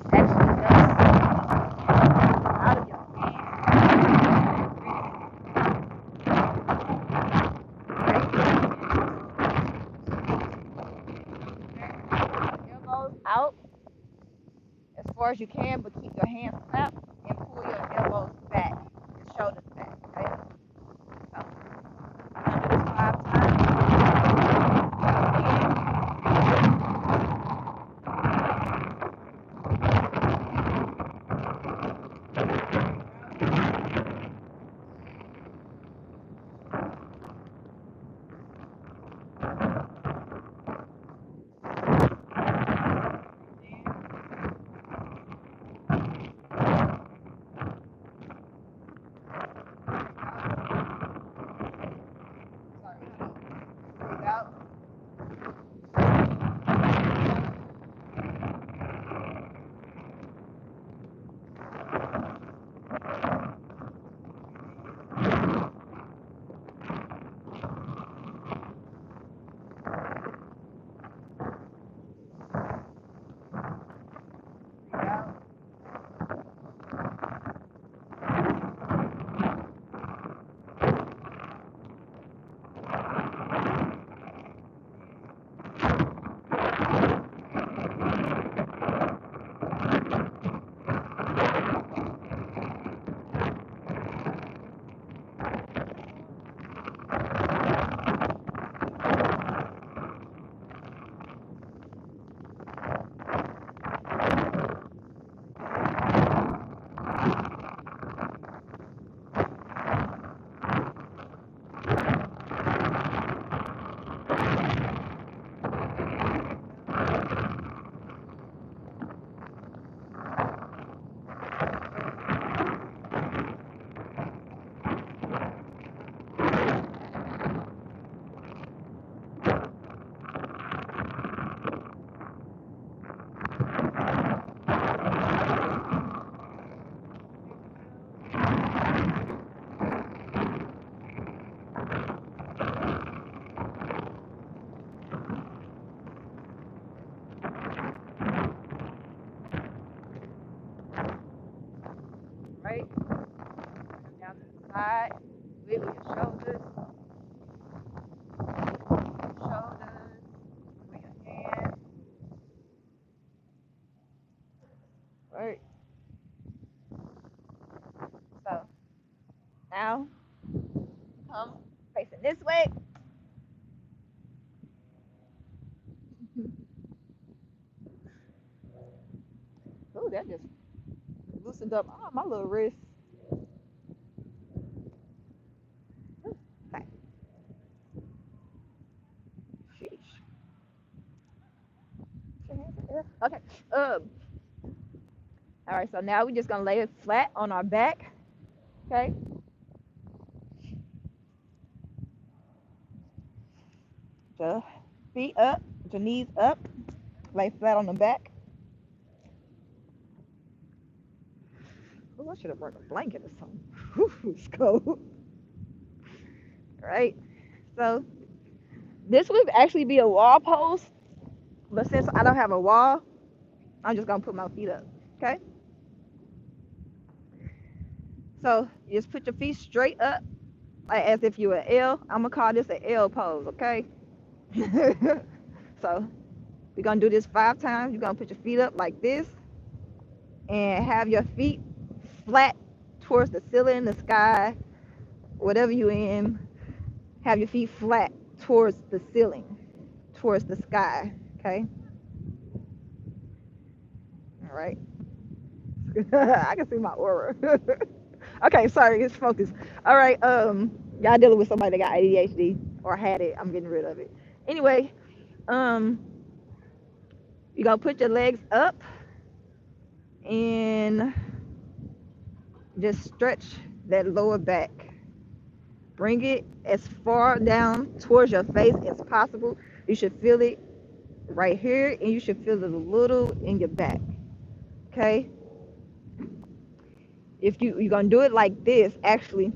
This actually does out of your hand. Elbows out as far as you can, but keep your hands flat and pull your elbows back, your shoulders back. Okay. So I'm gonna do this 5 times. Breathe out. Breathe out. Right. Come down to the side. Wiggle your shoulders. Wiggle your hands. Right. So now come facing this way. Oh, that just loosened up my little wrist. Okay. Sheesh. Okay. All right. So now we're just gonna lay it flat on our back. Okay. The feet up, the knees up, lay flat on the back. Oh, I should have brought a blanket or something. Whew, it's cold. All right. So this would actually be a wall pose, but since I don't have a wall, I'm just gonna put my feet up. Okay. So you just put your feet straight up, like as if you were an L. I'm gonna call this an L pose. Okay. So we're gonna do this 5 times. You're gonna put your feet up like this and have your feet flat towards the ceiling, the sky, whatever you in. Have your feet flat towards the ceiling, towards the sky. Okay. All right. I can see my aura. Okay, sorry, it's focused. All right. Y'all dealing with somebody that got ADHD or had it. I'm getting rid of it. Anyway, you gonna put your legs up and just stretch that lower back. Bring it as far down towards your face as possible. You should feel it right here, and you should feel it a little in your back. Okay? If you're gonna do it like this, actually,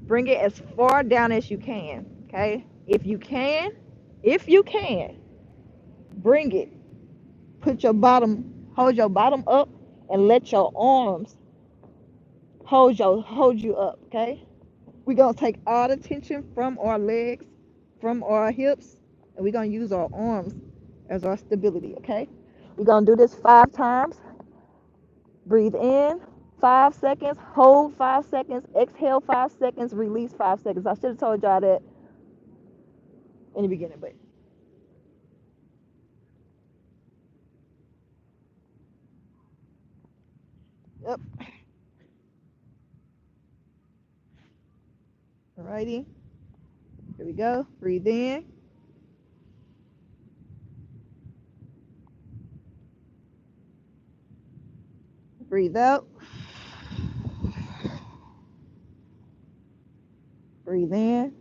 bring it as far down as you can. Okay? If you can, bring it. Hold your bottom up, and let your arms hold you up. Okay? We're gonna take all the tension from our legs, from our hips, and we're gonna use our arms as our stability. Okay? We're gonna do this 5 times. Breathe in 5 seconds, hold 5 seconds, exhale 5 seconds, release 5 seconds. I should have told y'all that in the beginning, but yep. Alrighty, here we go. Breathe in, breathe out, breathe in,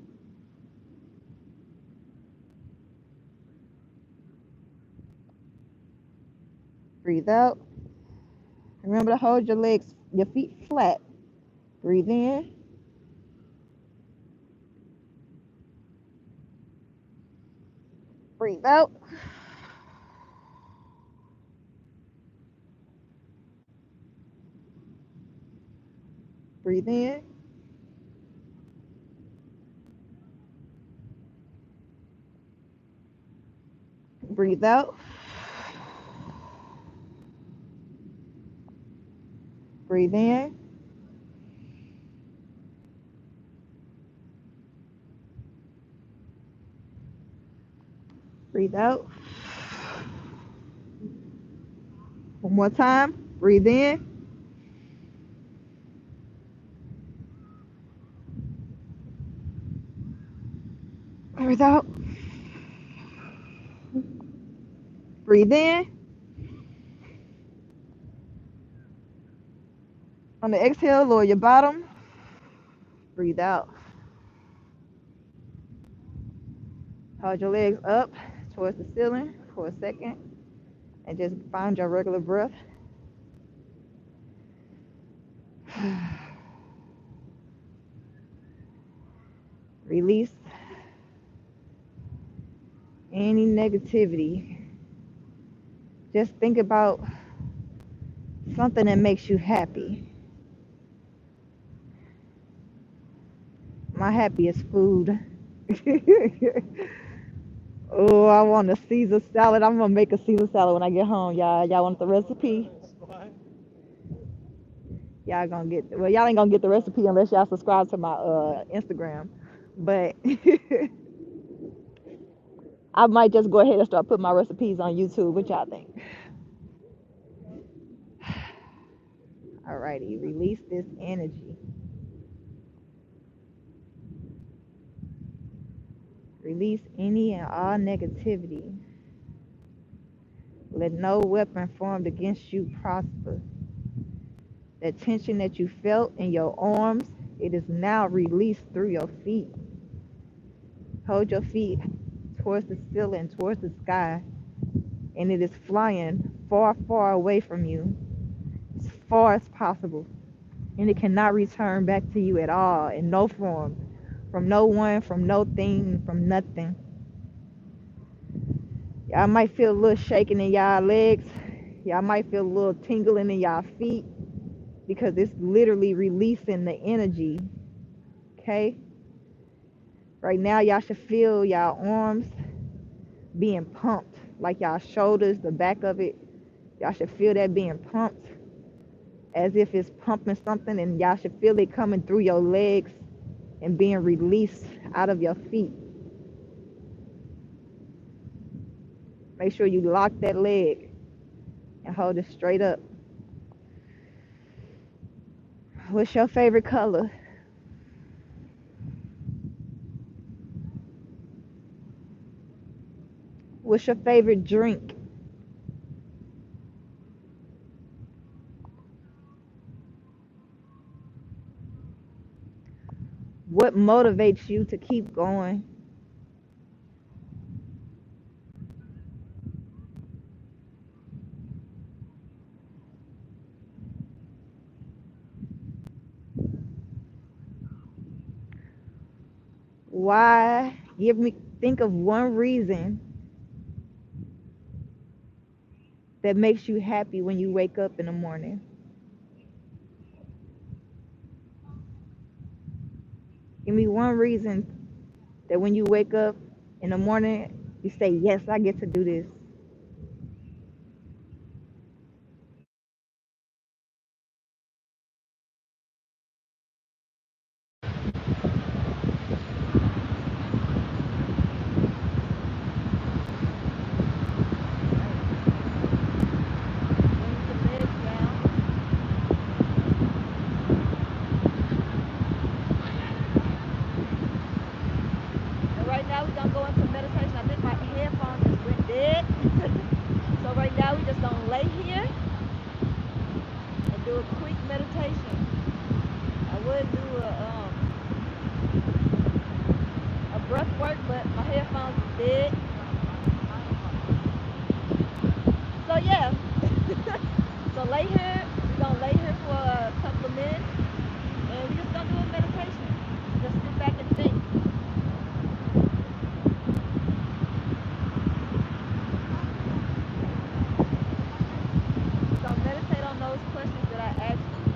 breathe out. Remember to hold your feet flat. Breathe in, breathe out. Breathe in, breathe out, breathe in, breathe out. One more time. Breathe in, breathe out, breathe in. On the exhale, lower your bottom, breathe out. Hold your legs up towards the ceiling for a second and just find your regular breath. Release any negativity. Just think about something that makes you happy. My happy is food. Oh, I want a Caesar salad. I'm gonna make a Caesar salad when I get home, y'all. Y'all want the recipe? Y'all gonna get well. Y'all ain't gonna get the recipe unless y'all subscribe to my Instagram. But I might just go ahead and start putting my recipes on YouTube. What y'all think? Alrighty, release this energy. Release any and all negativity. Let no weapon formed against you prosper. That tension that you felt in your arms, it is now released through your feet. Hold your feet towards the ceiling, towards the sky, and it is flying far, far away from you, as far as possible. And it cannot return back to you at all, in no form, from no one, from no thing, from nothing. Y'all might feel a little shaking in y'all legs. Y'all might feel a little tingling in y'all feet because it's literally releasing the energy. Okay? Right now, y'all should feel y'all arms being pumped, like y'all shoulders, the back of it. Y'all should feel that being pumped as if it's pumping something, and y'all should feel it coming through your legs and being released out of your feet. Make sure you lock that leg and hold it straight up. What's your favorite color? What's your favorite drink? What motivates you to keep going? Why? Give me think of one reason that makes you happy when you wake up in the morning. Give me one reason that when you wake up in the morning, you say, "Yes, I get to do this." Bring your legs down. And right now we're gonna go into meditation. I think my headphones just went dead. So right now we just gonna lay here and do a quick meditation. I would do a breath work, but my headphones is dead. So yeah. So lay here. We're gonna lay here for a couple of minutes, and we're just gonna do a meditation. Just sit back and think. We're gonna meditate on those questions that I asked you.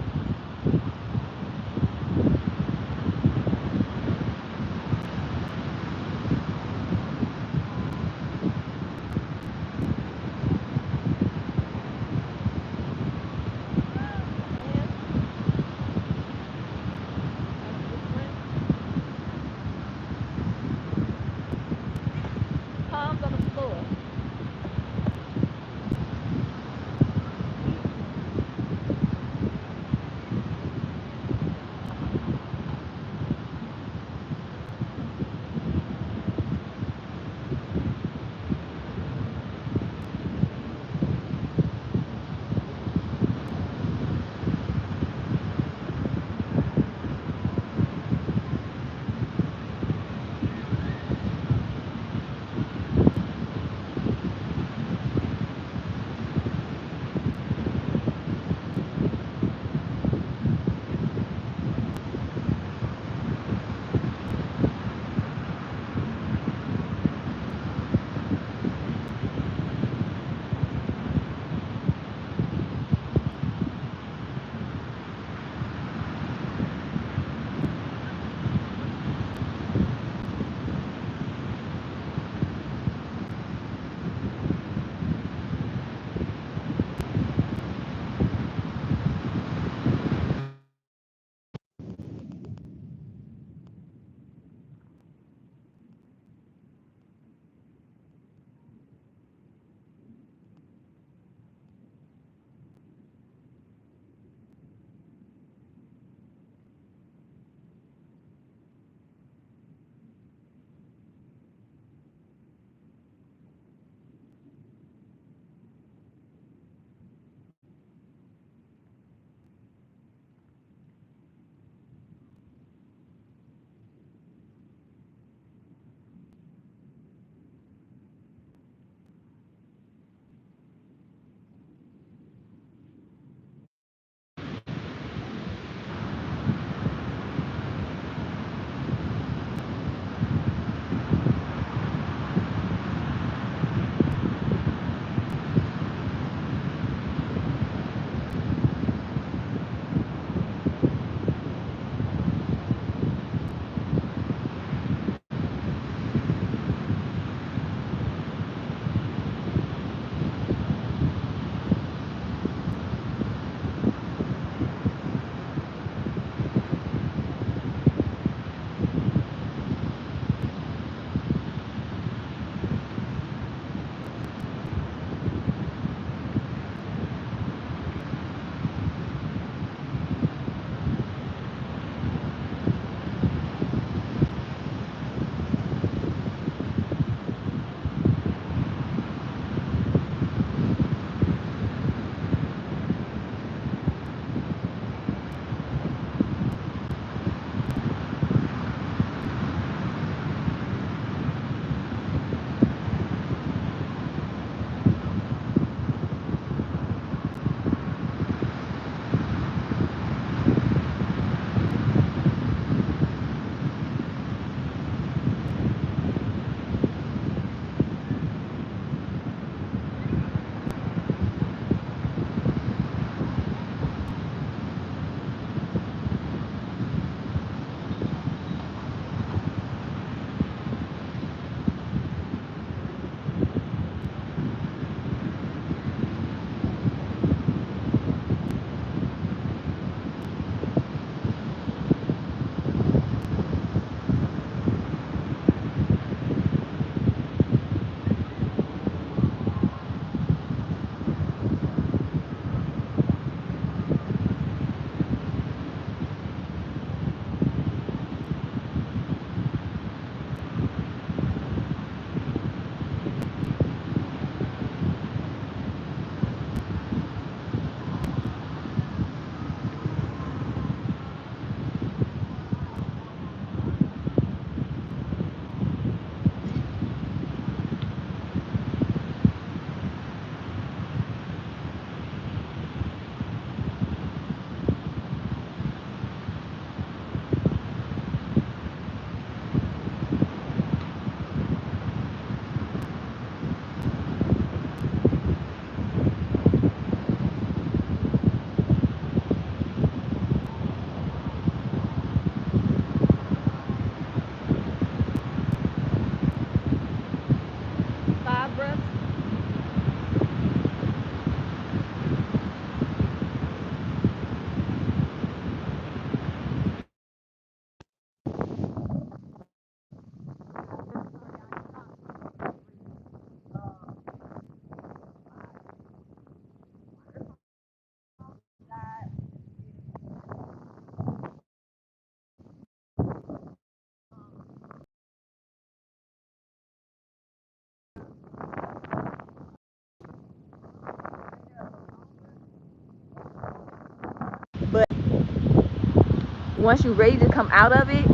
Once you're ready to come out of it,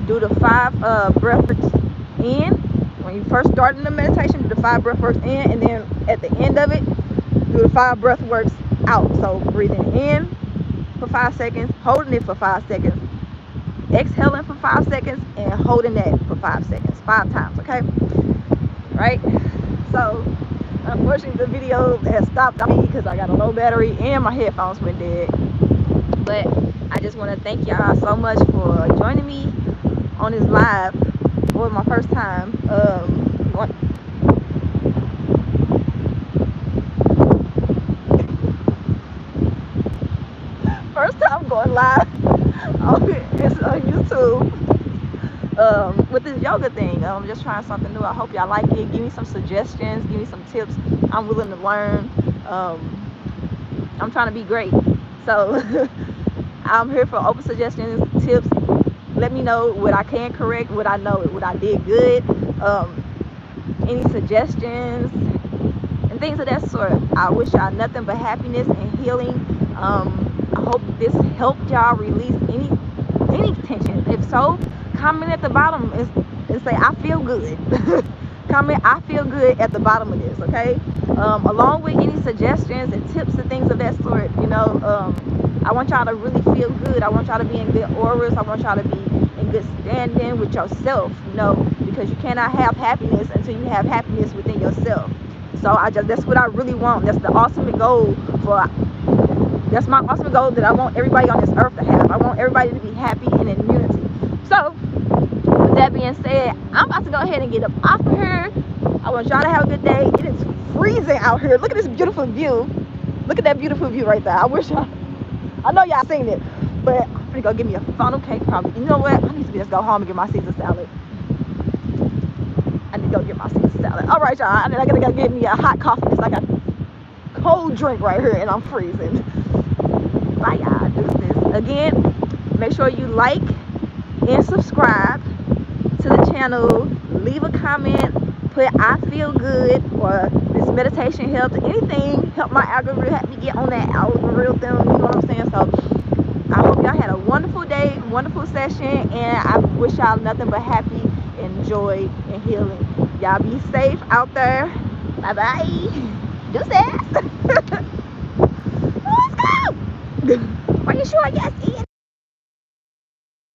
do the 5 breath works in. When you first start in the meditation, do the 5 breath works in, and then at the end of it, do the 5 breath works out. So breathing in for 5 seconds, holding it for 5 seconds, exhaling for 5 seconds, and holding that for 5 seconds, 5 times, okay? Right? So unfortunately the video has stopped on me because I got a low battery and my headphones went dead. But I just want to thank y'all so much for joining me on this live for my first time. First time going live on YouTube with this yoga thing. I'm just trying something new. I hope y'all like it. Give me some suggestions, give me some tips. I'm willing to learn. I'm trying to be great, so I'm here for open suggestions, tips. Let me know what I can correct, what I know, what I did good, any suggestions and things of that sort. I wish y'all nothing but happiness and healing. I hope this helped y'all release any tension. If so, comment at the bottom and say I feel good. Comment I feel good at the bottom of this, okay? Along with any suggestions and tips and things of that sort. You know, I want y'all to really feel good. I want y'all to be in good auras. I want y'all to be in good standing with yourself, you know, because you cannot have happiness until you have happiness within yourself. So that's what I really want. That's the ultimate goal that's my ultimate goal that I want everybody on this earth to have. I want everybody to be happy and in unity. So with that being said, I'm about to go ahead and get up off of here. I want y'all to have a good day. It is freezing out here. Look at this beautiful view. Look at that beautiful view right there. I know y'all seen it, but I'm gonna go get me a funnel cake probably. You know what? I need to just go home and get my Caesar salad. I need to go get my Caesar salad. All right, y'all. I gotta go get me a hot coffee. It's like a cold drink right here and I'm freezing. Bye, y'all. Deuces. Again, make sure you like and subscribe to the channel. Leave a comment. Put I feel good or this meditation helped. Anything help my algorithm, help me get on that algorithm. You know what I'm saying? So I hope y'all had a wonderful day, wonderful session, and I wish y'all nothing but happy and joy and healing. Y'all be safe out there. Bye bye. Deuces. Let's go. Are you sure? Yes, Ian.